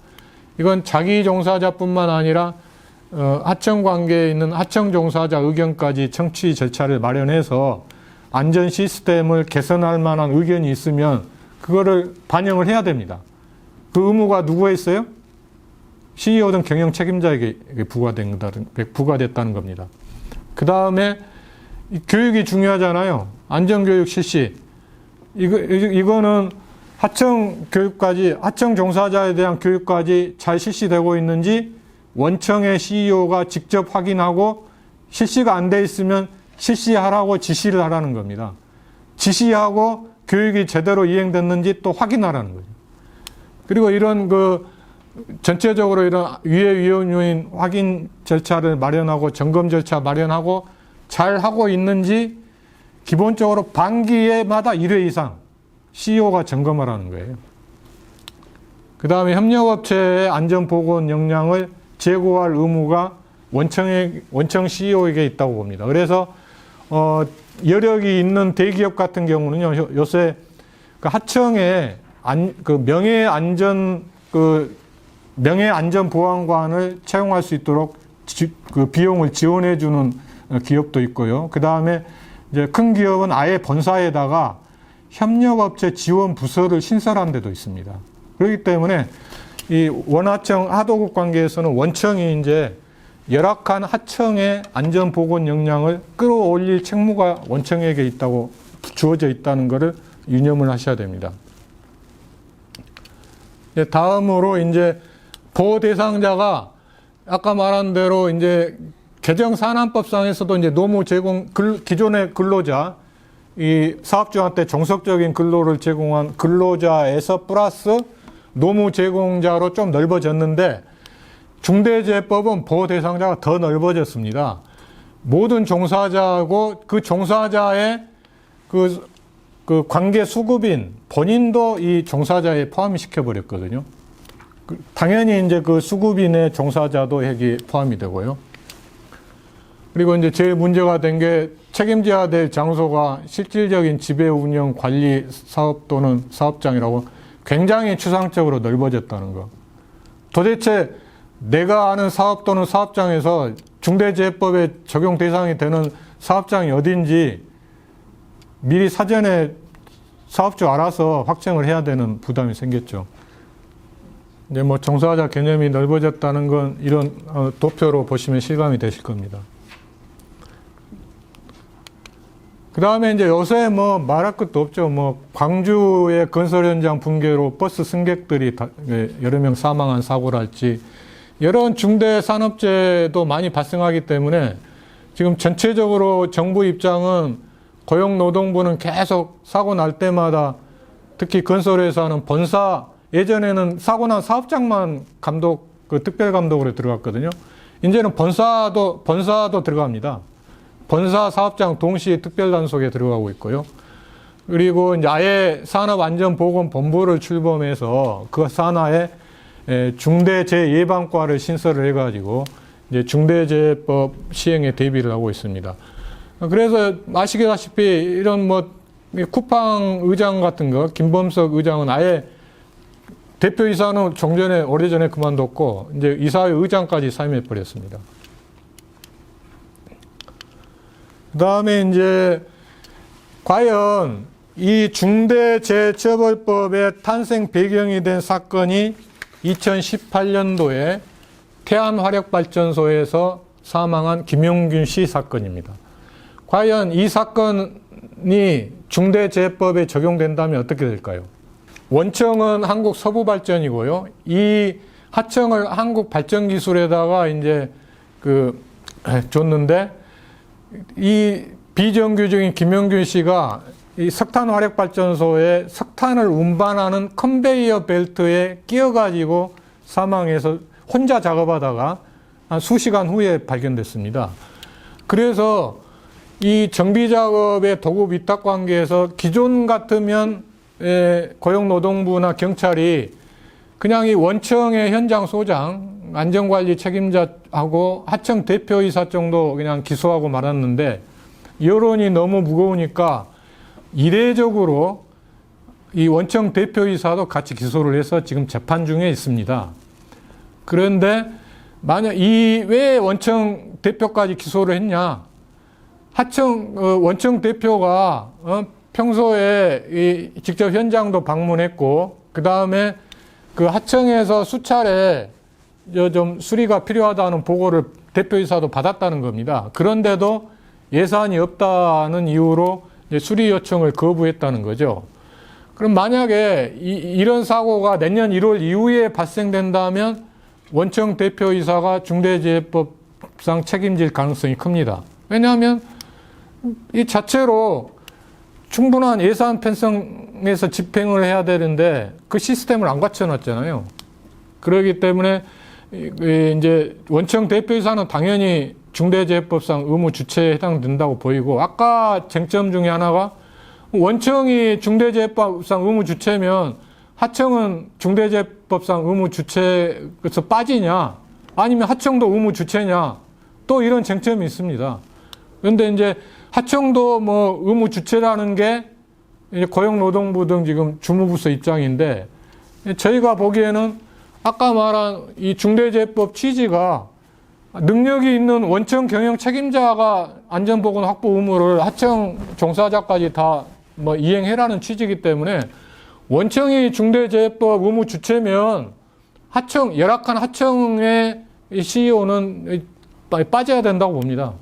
이건 자기 종사자뿐만 아니라 하청 관계에 있는 하청 종사자 의견까지 청취 절차를 마련해서 안전 시스템을 개선할 만한 의견이 있으면 그거를 반영을 해야 됩니다. 그 의무가 누구에 있어요? CEO 등 경영 책임자에게 부과됐다는 겁니다. 그 다음에 교육이 중요하잖아요. 안전교육 실시. 이거는 하청 교육까지, 하청 종사자에 대한 교육까지 잘 실시되고 있는지 원청의 CEO가 직접 확인하고 실시가 안 돼 있으면 실시하라고 지시를 하라는 겁니다. 지시하고 교육이 제대로 이행됐는지 또 확인하라는 거죠. 그리고 이런 전체적으로 이런 유해 위험 요인 확인 절차를 마련하고 점검 절차 마련하고 잘 하고 있는지 기본적으로 반기에마다 1회 이상 CEO가 점검하라는 거예요. 그 다음에 협력업체의 안전보건 역량을 제고할 의무가 원청 CEO에게 있다고 봅니다. 그래서 여력이 있는 대기업 같은 경우는요, 요새 그 하청에 명예안전보안관을 채용할 수 있도록 그 비용을 지원해주는 기업도 있고요. 그 다음에 이제 큰 기업은 아예 본사에다가 협력업체 지원 부서를 신설한 데도 있습니다. 그렇기 때문에 이 원하청 하도급 관계에서는 원청이 이제 열악한 하청의 안전보건 역량을 끌어올릴 책무가 원청에게 있다고 주어져 있다는 것을 유념을 하셔야 됩니다. 다음으로 이제 보호 대상자가 아까 말한 대로 이제 개정산안법상에서도 이제 노무 제공 기존의 근로자 이 사업주한테 정석적인 근로를 제공한 근로자에서 플러스 노무 제공자로 좀 넓어졌는데 중대재해법은 보호 대상자가 더 넓어졌습니다. 모든 종사자하고 그 종사자의 그 관계 수급인 본인도 이 종사자에 포함이 시켜버렸거든요. 당연히 이제 그 수급인의 종사자도 여기 포함이 되고요. 그리고 이제 제일 문제가 된 게 책임져야 될 장소가 실질적인 지배 운영 관리 사업 또는 사업장이라고 굉장히 추상적으로 넓어졌다는 거. 도대체 내가 아는 사업 또는 사업장에서 중대재해법에 적용 대상이 되는 사업장이 어딘지 미리 사전에 사업주 알아서 확정을 해야 되는 부담이 생겼죠. 이제 뭐 종사자 개념이 넓어졌다는 건 이런 도표로 보시면 실감이 되실 겁니다. 그 다음에 이제 요새 뭐 말할 것도 없죠. 뭐 광주의 건설 현장 붕괴로 버스 승객들이 여러 명 사망한 사고랄지 이런 중대 산업재해도 많이 발생하기 때문에 지금 전체적으로 정부 입장은 고용노동부는 계속 사고 날 때마다 특히 건설회사는 본사 예전에는 사고 난 사업장만 특별 감독으로 들어갔거든요. 이제는 본사도 들어갑니다. 본사 사업장 동시에 특별단속에 들어가고 있고요. 그리고 이제 아예 산업안전보건본부를 출범해서 그 산하에 중대재해예방과를 신설을 해가지고 이제 중대재해법 시행에 대비를 하고 있습니다. 그래서 아시다시피 이런 뭐 쿠팡 의장 같은 거, 김범석 의장은 아예 대표이사는 오래전에 그만뒀고 이제 이사회 의장까지 사임해 버렸습니다. 그 다음에 이제 과연 이 중대재해처벌법의 탄생 배경이 된 사건이 2018년도에 태안화력발전소에서 사망한 김용균 씨 사건입니다. 과연 이 사건이 중대재해법에 적용된다면 어떻게 될까요? 원청은 한국서부발전이고요. 이 하청을 한국발전기술에다가 이제 줬는데 이 비정규직인 김용균 씨가 이 석탄화력발전소에 석탄을 운반하는 컨베이어 벨트에 끼어가지고 사망해서 혼자 작업하다가 한 수시간 후에 발견됐습니다. 그래서 이 정비작업의 도급 위탁 관계에서 기존 같으면 고용노동부나 경찰이 그냥 이 원청의 현장 소장, 안전관리 책임자하고 하청 대표이사 정도 그냥 기소하고 말았는데 여론이 너무 무거우니까 이례적으로 이 원청 대표이사도 같이 기소를 해서 지금 재판 중에 있습니다. 그런데 만약 왜 원청 대표까지 기소를 했냐? 원청 대표가 평소에 직접 현장도 방문했고 그 다음에 그 하청에서 수차례 좀 수리가 필요하다는 보고를 대표이사도 받았다는 겁니다. 그런데도 예산이 없다는 이유로 수리 요청을 거부했다는 거죠. 그럼 만약에 이런 사고가 내년 1월 이후에 발생된다면 원청 대표이사가 중대재해법상 책임질 가능성이 큽니다. 왜냐하면 이 자체로 충분한 예산 편성해서 집행을 해야 되는데 그 시스템을 안 갖춰놨잖아요. 그렇기 때문에 이제 원청 대표이사는 당연히 중대재해법상 의무 주체에 해당된다고 보이고 아까 쟁점 중에 하나가 원청이 중대재해법상 의무 주체면 하청은 중대재해법상 의무 주체에서 빠지냐 아니면 하청도 의무 주체냐 또 이런 쟁점이 있습니다. 그런데 이제 하청도 뭐 의무 주체라는 게 이제 고용노동부 등 지금 주무부서 입장인데 저희가 보기에는 아까 말한 이 중대재해법 취지가 능력이 있는 원청 경영 책임자가 안전보건 확보 의무를 하청 종사자까지 다 뭐 이행해라는 취지이기 때문에 원청이 중대재해법 의무 주체면 열악한 하청의 CEO는 빠져야 된다고 봅니다.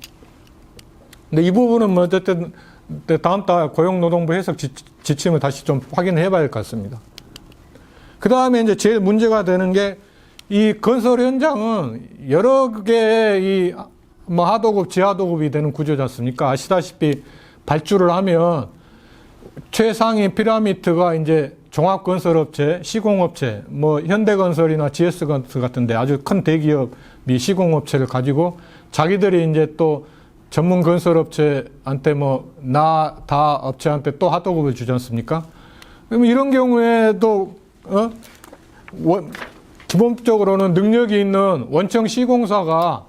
근데 이 부분은 뭐 어쨌든 다음 달 고용노동부 해석 지침을 다시 좀 확인해 봐야 할 것 같습니다. 그 다음에 이제 제일 문제가 되는 게 이 건설 현장은 여러 개의 뭐 하도급, 지하도급이 되는 구조지 않습니까? 아시다시피 발주를 하면 최상위 피라미드가 이제 종합건설업체, 시공업체, 뭐 현대건설이나 GS건설 같은데 아주 큰 대기업이 시공업체를 가지고 자기들이 이제 또 전문 건설업체한테 뭐 다 업체한테 또 하도급을 주지 않습니까? 그럼 이런 경우에도 기본적으로는 능력이 있는 원청 시공사가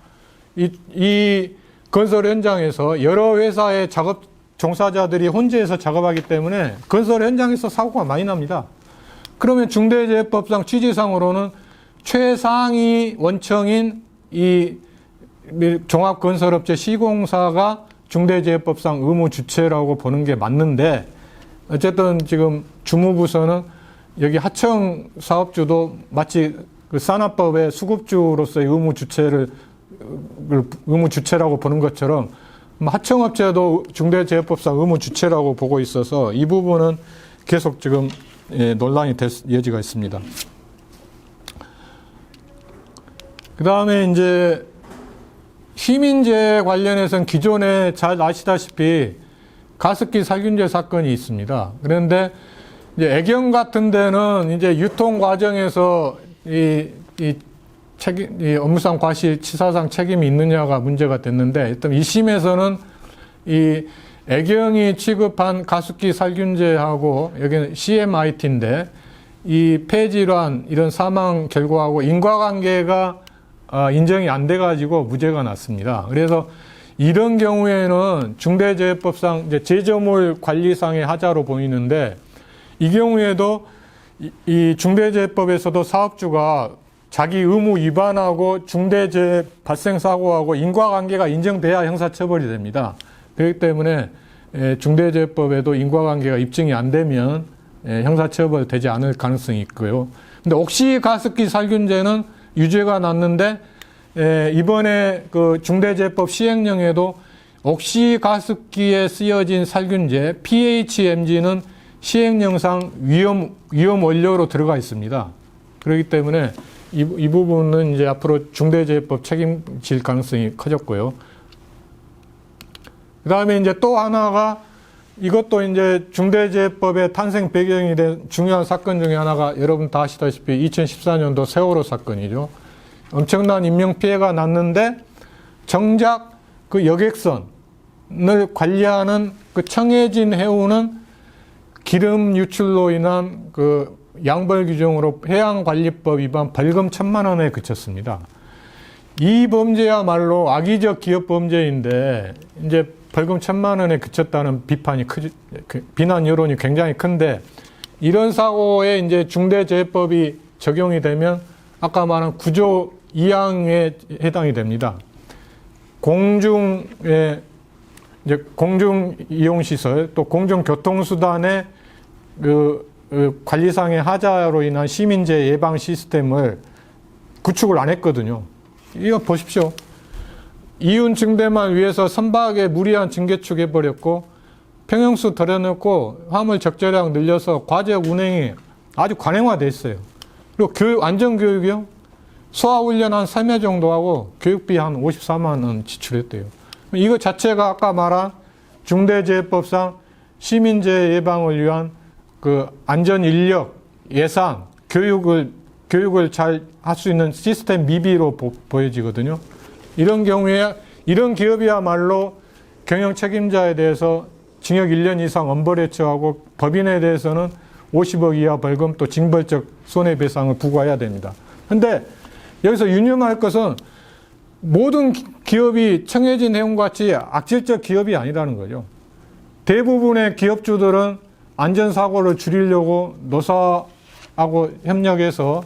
이 건설 현장에서 여러 회사의 작업 종사자들이 혼재해서 작업하기 때문에 건설 현장에서 사고가 많이 납니다. 그러면 중대재해법상 취지상으로는 최상위 원청인 이 종합건설업체 시공사가 중대재해법상 의무 주체라고 보는 게 맞는데, 어쨌든 지금 주무부서는 여기 하청 사업주도 마치 그 산업법의 수급주로서의 의무 주체라고 보는 것처럼 하청업체도 중대재해법상 의무 주체라고 보고 있어서 이 부분은 계속 지금 논란이 될 여지가 있습니다. 그 다음에 이제 시민재해 관련해서는 기존에 잘 아시다시피 가습기 살균제 사건이 있습니다. 그런데 이제 애경 같은 데는 이제 유통 과정에서 이 업무상 과실 치사상 책임이 있느냐가 문제가 됐는데, 일단 1심에서는 이 애경이 취급한 가습기 살균제하고 여기는 CMIT인데 이 폐질환 이런 사망 결과하고 인과관계가 인정이 안 돼가지고 무죄가 났습니다. 그래서 이런 경우에는 중대재해법상 이제 제조물 관리상의 하자로 보이는데, 이 경우에도 이 중대재해법에서도 사업주가 자기 의무 위반하고 중대재해 발생 사고하고 인과관계가 인정돼야 형사처벌이 됩니다. 그렇기 때문에 중대재해법에도 인과관계가 입증이 안 되면 형사처벌 되지 않을 가능성이 있고요. 근데 옥시 가습기 살균제는 유죄가 났는데 이번에 그 중대재해법 시행령에도 옥시 가습기에 쓰여진 살균제 PHMG는 시행령상 위험 원료로 들어가 있습니다. 그렇기 때문에 이 부분은 이제 앞으로 중대재해법 책임질 가능성이 커졌고요. 그 다음에 이제 또 하나가 이것도 이제 중대재해법의 탄생 배경이 된 중요한 사건 중에 하나가 여러분 다 아시다시피 2014년도 세월호 사건이죠. 엄청난 인명피해가 났는데 정작 그 여객선을 관리하는 그 청해진 해운은 기름 유출로 인한 그 양벌 규정으로 해양관리법 위반 벌금 1,000만 원에 그쳤습니다. 이 범죄야말로 악의적 기업 범죄인데 이제 벌금 1,000만 원에 그쳤다는 비난 여론이 굉장히 큰데, 이런 사고에 이제 중대재해법이 적용이 되면 아까 말한 9조 2항에 해당이 됩니다. 공중의 이제 공중 이용 시설 또 공중 교통수단의 그 관리상의 하자로 인한 시민재해 예방 시스템을 구축을 안 했거든요. 이거 보십시오. 이윤 증대만 위해서 선박에 무리한 증개축 해버렸고, 평형수 덜어놓고 화물 적재량 늘려서 과적 운행이 아주 관행화돼 있어요. 그리고 안전교육이요. 소화훈련 한 3회 정도 하고 교육비 한 54만 원 지출했대요. 이거 자체가 아까 말한 중대재해법상 시민재해 예방을 위한 그 안전 인력, 예산, 교육을 잘 할 수 있는 시스템 미비로 보여지거든요. 이런 경우에 이런 기업이야말로 경영 책임자에 대해서 징역 1년 이상 엄벌에 처하고 법인에 대해서는 50억 이하 벌금 또 징벌적 손해배상을 부과해야 됩니다. 그런데 여기서 유념할 것은 모든 기업이 청해진 해운같이 악질적 기업이 아니라는 거죠. 대부분의 기업주들은 안전사고를 줄이려고 노사하고 협력해서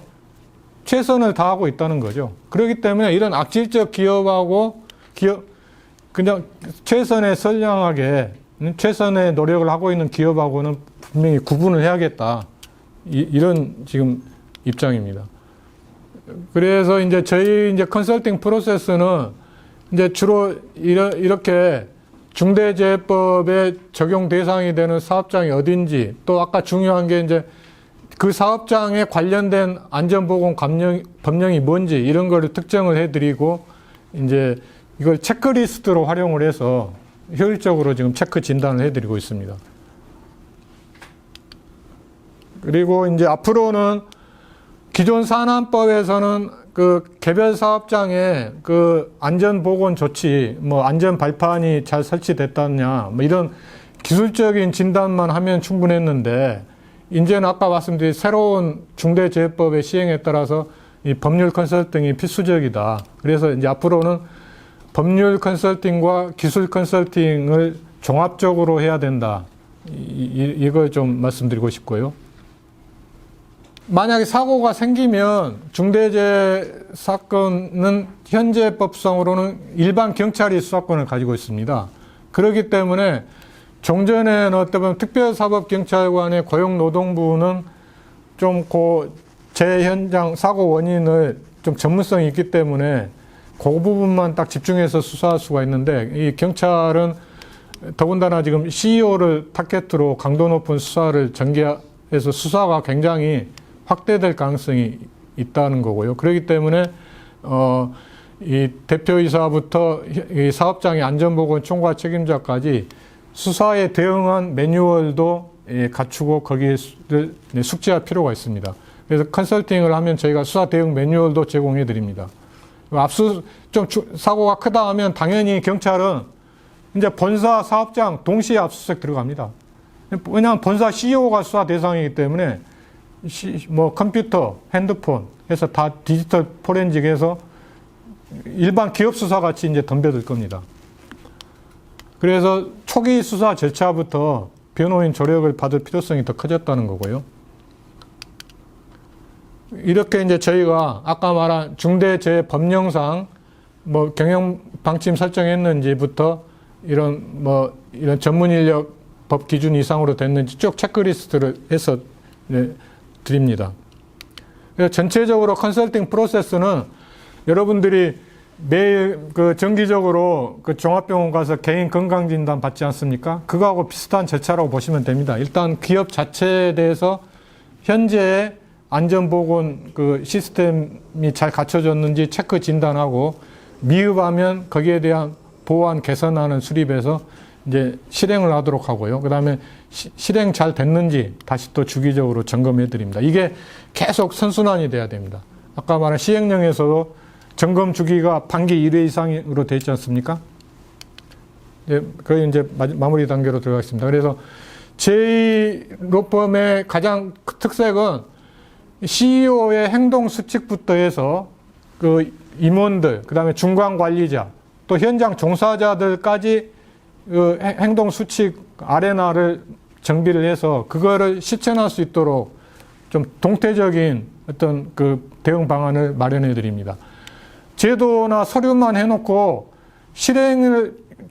최선을 다하고 있다는 거죠. 그렇기 때문에 이런 악질적 기업하고 그냥 최선에 선량하게 최선의 노력을 하고 있는 기업하고는 분명히 구분을 해야겠다. 이런 지금 입장입니다. 그래서 이제 저희 이제 컨설팅 프로세스는 이제 주로 이렇게 중대재해법의 적용 대상이 되는 사업장이 어딘지, 또 아까 중요한 게 이제 그 사업장에 관련된 안전보건 법령이 뭔지 이런 거를 특정을 해드리고 이제 이걸 체크리스트로 활용을 해서 효율적으로 지금 체크 진단을 해드리고 있습니다. 그리고 이제 앞으로는 기존 산안법에서는 그 개별 사업장에 그 안전보건 조치, 뭐 안전 발판이 잘 설치됐다냐, 뭐 이런 기술적인 진단만 하면 충분했는데, 이제는 아까 말씀드린 새로운 중대재해법의 시행에 따라서 이 법률 컨설팅이 필수적이다. 그래서 이제 앞으로는 법률 컨설팅과 기술 컨설팅을 종합적으로 해야 된다. 이걸 좀 말씀드리고 싶고요. 만약에 사고가 생기면 중대재해 사건은 현재 법상으로는 일반 경찰이 수사권을 가지고 있습니다. 그렇기 때문에 종전에는 어떻게 보면 특별사법경찰관의 고용노동부는 좀 재현장 사고 원인을 좀 전문성이 있기 때문에 그 부분만 딱 집중해서 수사할 수가 있는데, 이 경찰은 더군다나 지금 CEO를 타겟으로 강도 높은 수사를 전개해서 수사가 굉장히 확대될 가능성이 있다는 거고요. 그렇기 때문에 이 대표이사부터 이 사업장의 안전보건 총괄 책임자까지 수사에 대응한 매뉴얼도 갖추고 거기에 숙지할 필요가 있습니다. 그래서 컨설팅을 하면 저희가 수사 대응 매뉴얼도 제공해 드립니다. 사고가 크다 하면 당연히 경찰은 이제 본사 사업장 동시에 압수수색 들어갑니다. 왜냐하면 본사 CEO가 수사 대상이기 때문에 뭐 컴퓨터, 핸드폰 해서 다 디지털 포렌식해서 일반 기업 수사 같이 이제 덤벼들 겁니다. 그래서 초기 수사 절차부터 변호인 조력을 받을 필요성이 더 커졌다는 거고요. 이렇게 이제 저희가 아까 말한 중대재해법령상 뭐 경영 방침 설정했는지부터 이런 전문 인력 법 기준 이상으로 됐는지 쭉 체크리스트를 해서 드립니다. 그래서 전체적으로 컨설팅 프로세스는 여러분들이 매일 정기적으로 종합병원 가서 개인 건강진단 받지 않습니까? 그거하고 비슷한 절차라고 보시면 됩니다. 일단 기업 자체에 대해서 현재 안전보건 시스템이 잘 갖춰졌는지 체크 진단하고, 미흡하면 거기에 대한 보완 개선안을 수립해서 이제 실행을 하도록 하고요. 그 다음에 실행 잘 됐는지 다시 또 주기적으로 점검해 드립니다. 이게 계속 선순환이 돼야 됩니다. 아까 말한 시행령에서도 점검 주기가 반기 1회 이상으로 되어 있지 않습니까? 거의 이제 마무리 단계로 들어가겠습니다. 그래서 제2로펌의 가장 특색은 CEO의 행동 수칙부터 해서 그 임원들, 그 다음에 중간 관리자, 또 현장 종사자들까지 그 행동 수칙 아레나를 정비를 해서 그거를 실천할 수 있도록 좀 동태적인 어떤 그 대응 방안을 마련해 드립니다. 제도나 서류만 해놓고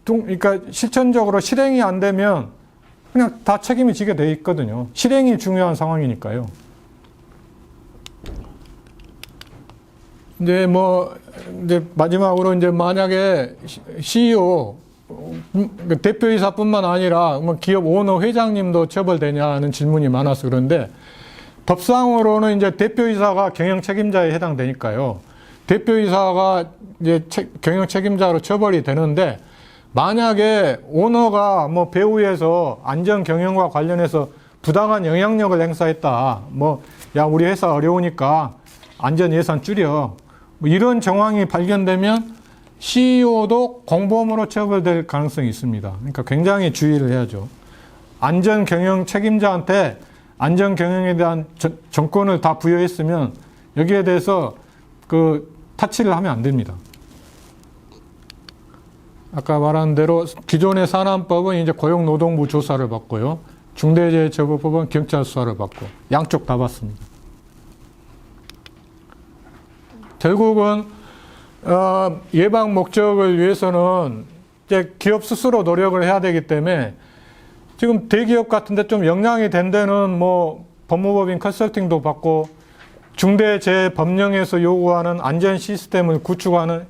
그러니까 실천적으로 실행이 안 되면 그냥 다 책임이 지게 돼 있거든요. 실행이 중요한 상황이니까요. 이제 마지막으로 이제 만약에 CEO, 대표이사뿐만 아니라 기업 오너 회장님도 처벌되냐는 질문이 많아서 그런데, 법상으로는 이제 대표이사가 경영 책임자에 해당되니까요. 대표이사가 이제 경영 책임자로 처벌이 되는데, 만약에 오너가 배후에서 안전 경영과 관련해서 부당한 영향력을 행사했다. 야, 우리 회사 어려우니까 안전 예산 줄여. 이런 정황이 발견되면 CEO도 공범으로 처벌될 가능성이 있습니다. 그러니까 굉장히 주의를 해야죠. 안전 경영 책임자한테 안전 경영에 대한 정권을 다 부여했으면 여기에 대해서 타치를 하면 안 됩니다. 아까 말한 대로 기존의 산안법은 이제 고용노동부 조사를 받고요. 중대재해처벌법은 경찰 수사를 받고 양쪽 다 받습니다. 결국은 예방 목적을 위해서는 이제 기업 스스로 노력을 해야 되기 때문에 지금 대기업 같은데 좀 역량이 된 데는 법무법인 컨설팅도 받고 중대재해법령에서 요구하는 안전 시스템을 구축하는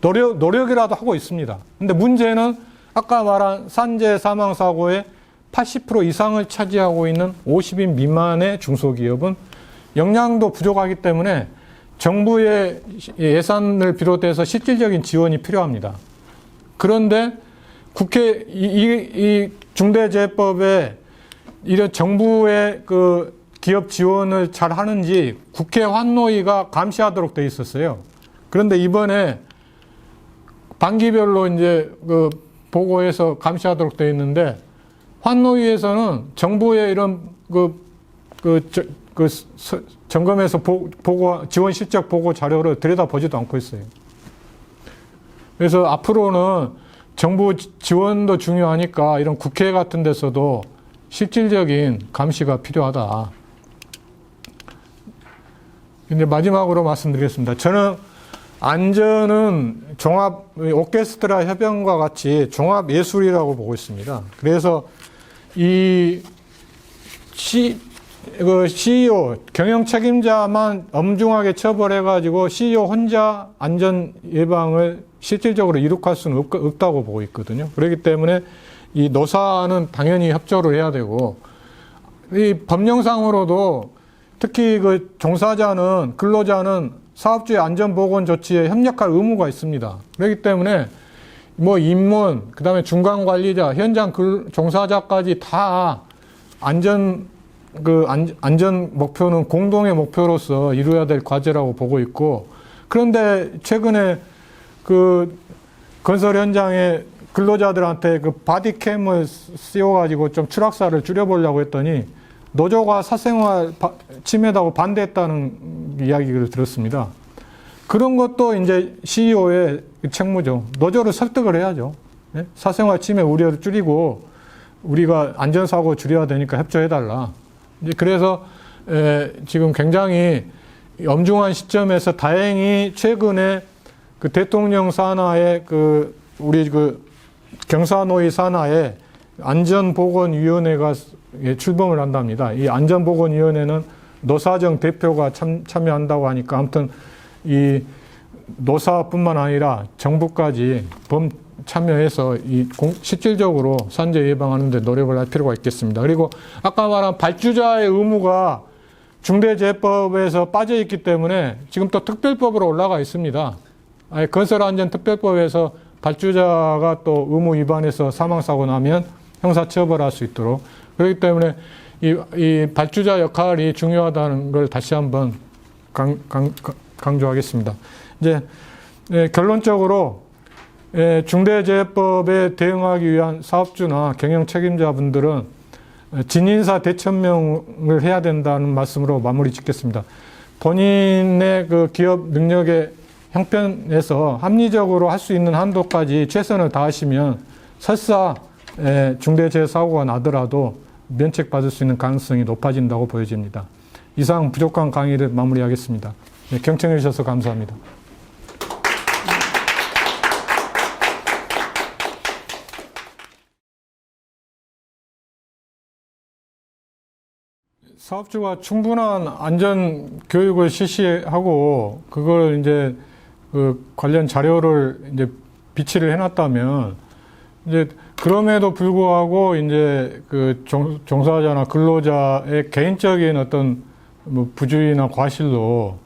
노력이라도 하고 있습니다. 근데 문제는 아까 말한 산재 사망 사고의 80% 이상을 차지하고 있는 50인 미만의 중소기업은 역량도 부족하기 때문에 정부의 예산을 비롯해서 실질적인 지원이 필요합니다. 그런데 국회 이 중대재해법에 이런 정부의 그 기업 지원을 잘 하는지 국회 환노위가 감시하도록 돼 있었어요. 그런데 이번에 반기별로 이제 그 보고해서 감시하도록 돼 있는데 환노위에서는 정부의 이런 점검해서 보고 지원 실적 보고 자료를 들여다보지도 않고 있어요. 그래서 앞으로는 정부 지원도 중요하니까 이런 국회 같은 데서도 실질적인 감시가 필요하다. 근데 마지막으로 말씀드리겠습니다. 저는 안전은 종합 오케스트라 협연과 같이 종합 예술이라고 보고 있습니다. 그래서 이 CEO 경영 책임자만 엄중하게 처벌해가지고 CEO 혼자 안전 예방을 실질적으로 이룩할 수는 없다고 보고 있거든요. 그렇기 때문에 이 노사는 당연히 협조를 해야 되고, 이 법령상으로도 특히 그 종사자는, 근로자는 사업주의 안전보건 조치에 협력할 의무가 있습니다. 그렇기 때문에 뭐 임원, 그 다음에 중간 관리자, 현장 종사자까지 다 안전 목표는 공동의 목표로서 이루어야 될 과제라고 보고 있고, 그런데 최근에 그 건설 현장에 근로자들한테 그 바디캠을 씌워가지고 좀 추락사를 줄여보려고 했더니 노조가 사생활 침해다고 반대했다는 이야기를 들었습니다. 그런 것도 이제 CEO의 책무죠. 노조를 설득을 해야죠. 네? 사생활 침해 우려를 줄이고 우리가 안전사고 줄여야 되니까 협조해달라. 이제 그래서 지금 굉장히 엄중한 시점에서 다행히 최근에 그 대통령 산하에 우리 경사노위 산하에 안전보건위원회가 출범을 한답니다. 이 안전보건위원회는 노사정 대표가 참여한다고 하니까 이 노사뿐만 아니라 정부까지 참여해서 실질적으로 산재 예방하는 데 노력을 할 필요가 있겠습니다. 그리고 아까 말한 발주자의 의무가 중대재해법에서 빠져 있기 때문에 지금 또 특별법으로 올라가 있습니다. 건설안전특별법에서 발주자가 또 의무 위반해서 사망사고 나면 형사처벌할 수 있도록, 그렇기 때문에 이 발주자 역할이 중요하다는 걸 다시 한번 강조하겠습니다. 이제 결론적으로 중대재해법에 대응하기 위한 사업주나 경영 책임자분들은 진인사 대천명을 해야 된다는 말씀으로 마무리 짓겠습니다. 본인의 그 기업 능력의 형편에서 합리적으로 할 수 있는 한도까지 최선을 다하시면 설사 중대재해사고가 나더라도 면책받을 수 있는 가능성이 높아진다고 보여집니다. 이상 부족한 강의를 마무리하겠습니다. 경청해 주셔서 감사합니다. 사업주가 충분한 안전 교육을 실시하고 그걸 이제 관련 자료를 이제 비치를 해놨다면 이제 그럼에도 불구하고 이제 종사자나 근로자의 개인적인 어떤 뭐 부주의나 과실로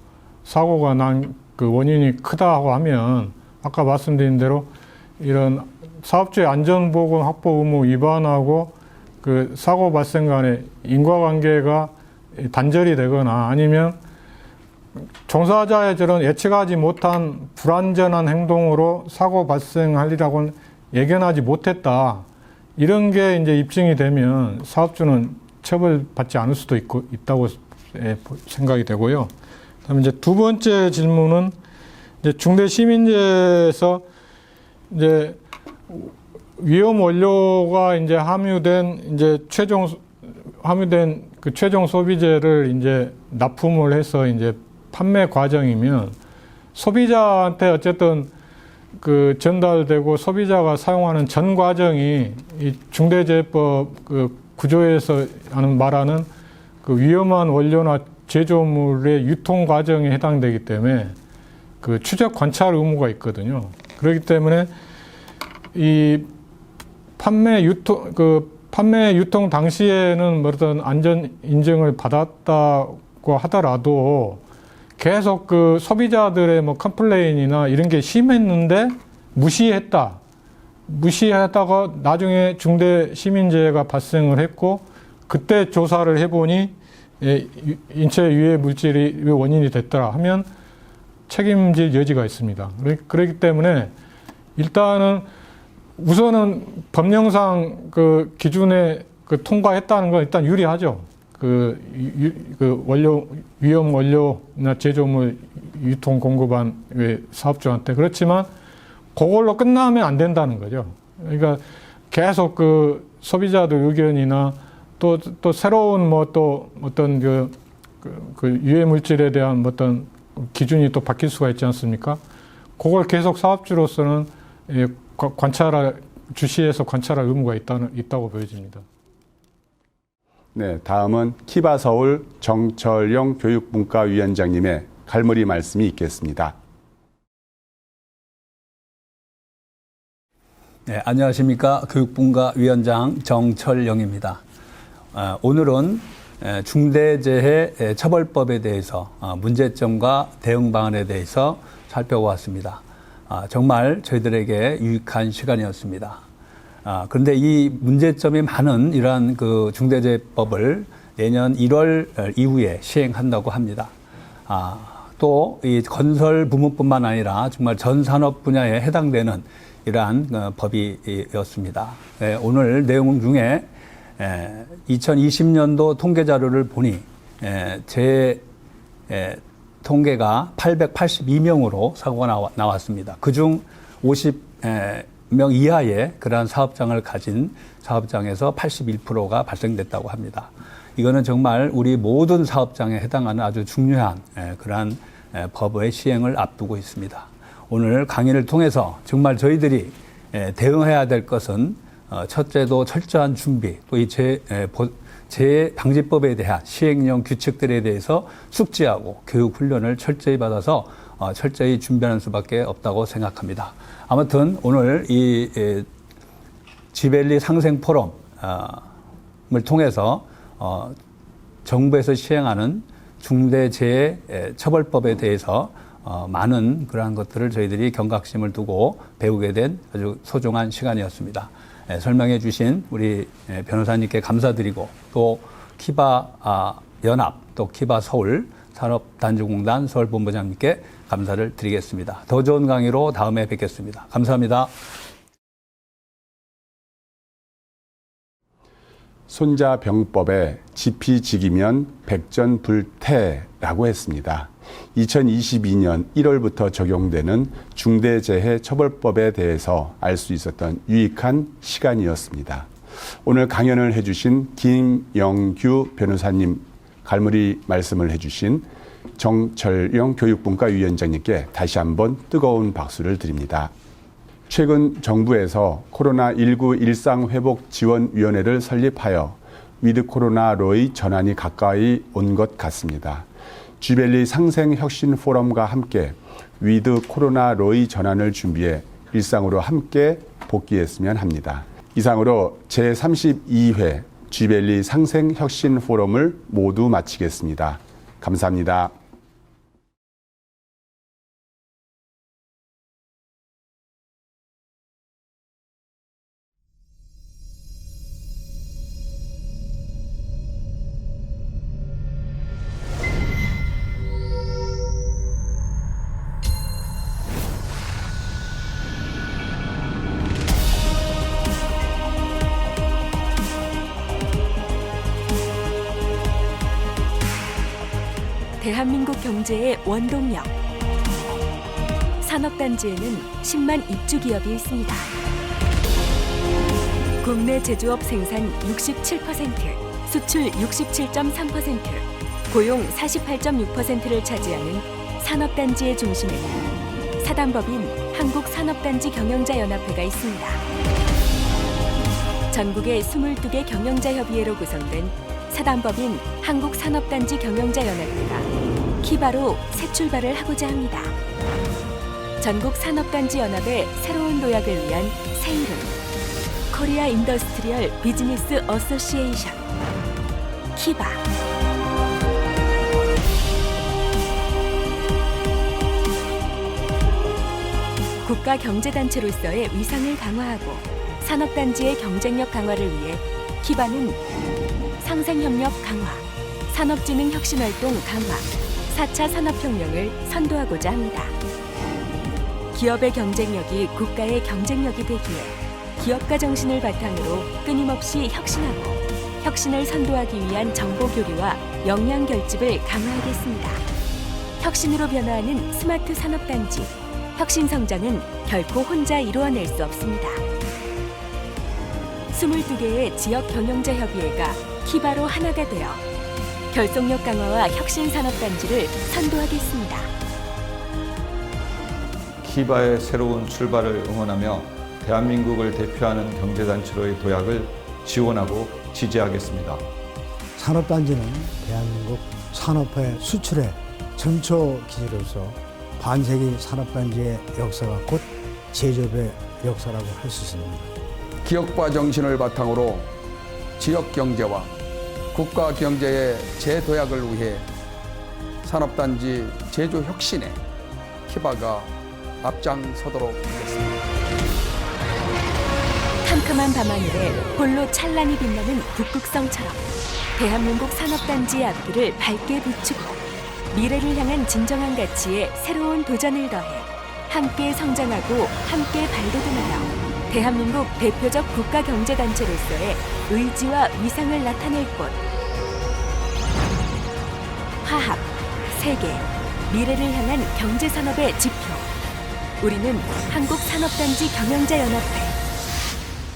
사고가 난 그 원인이 크다고 하면 아까 말씀드린 대로 이런 사업주의 안전보건 확보 의무 위반하고 그 사고 발생 간의 인과관계가 단절이 되거나 아니면 종사자의 저런 예측하지 못한 불안전한 행동으로 사고 발생하리라고는 예견하지 못했다. 이런 게 이제 입증이 되면 사업주는 처벌받지 않을 수도 있다고 생각이 되고요. 그다음에 이제 두 번째 질문은 이제 중대시민재에서 이제 위험 원료가 이제 함유된 그 최종 소비재를 이제 납품을 해서 이제 판매 과정이면 소비자한테 어쨌든 그 전달되고 소비자가 사용하는 전 과정이 이 중대재해법 그 구조에서 말하는 그 위험한 원료나 제조물의 유통 과정에 해당되기 때문에 그 추적 관찰 의무가 있거든요. 그렇기 때문에 이 판매 유통 당시에는 어떤 안전 인증을 받았다고 하더라도 계속 그 소비자들의 뭐 컴플레인이나 이런 게 심했는데 무시했다가 나중에 중대 시민재해가 발생을 했고, 그때 조사를 해보니 인체 유해 물질이 원인이 됐더라 하면 책임질 여지가 있습니다. 그렇기 때문에 일단은 우선은 법령상 그 기준에 그 통과했다는 건 일단 유리하죠. 위험 원료나 제조물 유통 공급한 사업주한테. 그렇지만 그걸로 끝나면 안 된다는 거죠. 그러니까 계속 그 소비자들 의견이나 또 새로운 뭐 또 어떤 그 유해 물질에 대한 어떤 기준이 또 바뀔 수가 있지 않습니까? 그걸 계속 사업주로서는 주시해서 관찰할 의무가 있다고 보여집니다. 네, 다음은 키바 서울 정철영 교육분과위원장님의 갈무리 말씀이 있겠습니다. 네, 안녕하십니까. 교육분과위원장 정철영입니다. 오늘은 중대재해처벌법에 대해서 문제점과 대응 방안에 대해서 살펴보았습니다. 정말 저희들에게 유익한 시간이었습니다. 그런데 이 문제점이 많은 이러한 그 중대재해법을 내년 1월 이후에 시행한다고 합니다. 또 이 건설 부문뿐만 아니라 정말 전 산업 분야에 해당되는 이러한 법이었습니다. 오늘 내용 중에 2020년도 통계 자료를 보니 제 통계가 882명으로 사고가 나왔습니다. 그중 50명 이하의 그러한 사업장을 가진 사업장에서 81%가 발생됐다고 합니다. 이거는 정말 우리 모든 사업장에 해당하는 아주 중요한 그러한 법의 시행을 앞두고 있습니다. 오늘 강의를 통해서 정말 저희들이 대응해야 될 것은 첫째도 철저한 준비, 또 이 재해방지법에 대한 시행령 규칙들에 대해서 숙지하고 교육 훈련을 철저히 받아서 철저히 준비하는 수밖에 없다고 생각합니다. 아무튼 오늘 이 지벨리 상생 포럼을 통해서 정부에서 시행하는 중대재해처벌법에 대해서 많은 그러한 것들을 저희들이 경각심을 두고 배우게 된 아주 소중한 시간이었습니다. 설명해 주신 우리 변호사님께 감사드리고, 또 키바 연합, 또 키바 서울 산업단지공단 서울본부장님께 감사를 드리겠습니다. 더 좋은 강의로 다음에 뵙겠습니다. 감사합니다. 손자병법에 지피지기면 백전불태라고 했습니다. 2022년 1월부터 적용되는 중대재해처벌법에 대해서 알 수 있었던 유익한 시간이었습니다. 오늘 강연을 해주신 김영규 변호사님, 갈무리 말씀을 해주신 정철영 교육분과위원장님께 다시 한번 뜨거운 박수를 드립니다. 최근 정부에서 코로나19 일상회복지원위원회를 설립하여 위드 코로나로의 전환이 가까이 온 것 같습니다. 지벨리 상생혁신 포럼과 함께 위드 코로나로의 전환을 준비해 일상으로 함께 복귀했으면 합니다. 이상으로 제32회 지벨리 상생혁신 포럼을 모두 마치겠습니다. 감사합니다. 대한민국 경제의 원동력. 산업단지에는 10만 입주기업이 있습니다. 국내 제조업 생산 67%, 수출 67.3%, 고용 48.6%를 차지하는 산업단지의 중심에는 사단법인 한국산업단지 경영자연합회가 있습니다. 전국의 22개 경영자협의회로 구성된 사단법인 한국산업단지 경영자연합회가 키바로 새 출발을 하고자 합니다. 전국 산업단지 연합의 새로운 도약을 위한 새 이름 코리아 인더스트리얼 비즈니스 어소시에이션 키바. 국가 경제단체로서의 위상을 강화하고 산업단지의 경쟁력 강화를 위해 키바는 상생협력 강화, 산업진흥 혁신활동 강화, 4차 산업혁명을 선도하고자 합니다. 기업의 경쟁력이 국가의 경쟁력이 되기에 기업가 정신을 바탕으로 끊임없이 혁신하고 혁신을 선도하기 위한 정보 교류와 역량 결집을 강화하겠습니다. 혁신으로 변화하는 스마트 산업단지, 혁신 성장은 결코 혼자 이루어낼 수 없습니다. 22개의 지역 경영자 협의회가 키바로 하나가 되어 결속력 강화와 혁신 산업단지를 선도하겠습니다. 키바의 새로운 출발을 응원하며 대한민국을 대표하는 경제단체로의 도약을 지원하고 지지하겠습니다. 산업단지는 대한민국 산업화의 수출의 전초 기지로서 반세기 산업단지의 역사가 곧 제조업의 역사라고 할 수 있습니다. 기업가 정신을 바탕으로 지역 경제와 국가 경제의 재도약을 위해 산업단지 제조 혁신에 키바가 앞장서도록 하겠습니다. 캄캄한 밤하늘에 홀로 찬란히 빛나는 북극성처럼 대한민국 산업단지의 앞길을 밝게 비추고 미래를 향한 진정한 가치에 새로운 도전을 더해 함께 성장하고 함께 발돋움하여 대한민국 대표적 국가경제단체로서의 의지와 위상을 나타낼 곳. 화합, 세계, 미래를 향한 경제산업의 지표. 우리는 한국산업단지 경영자연합회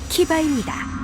키바입니다.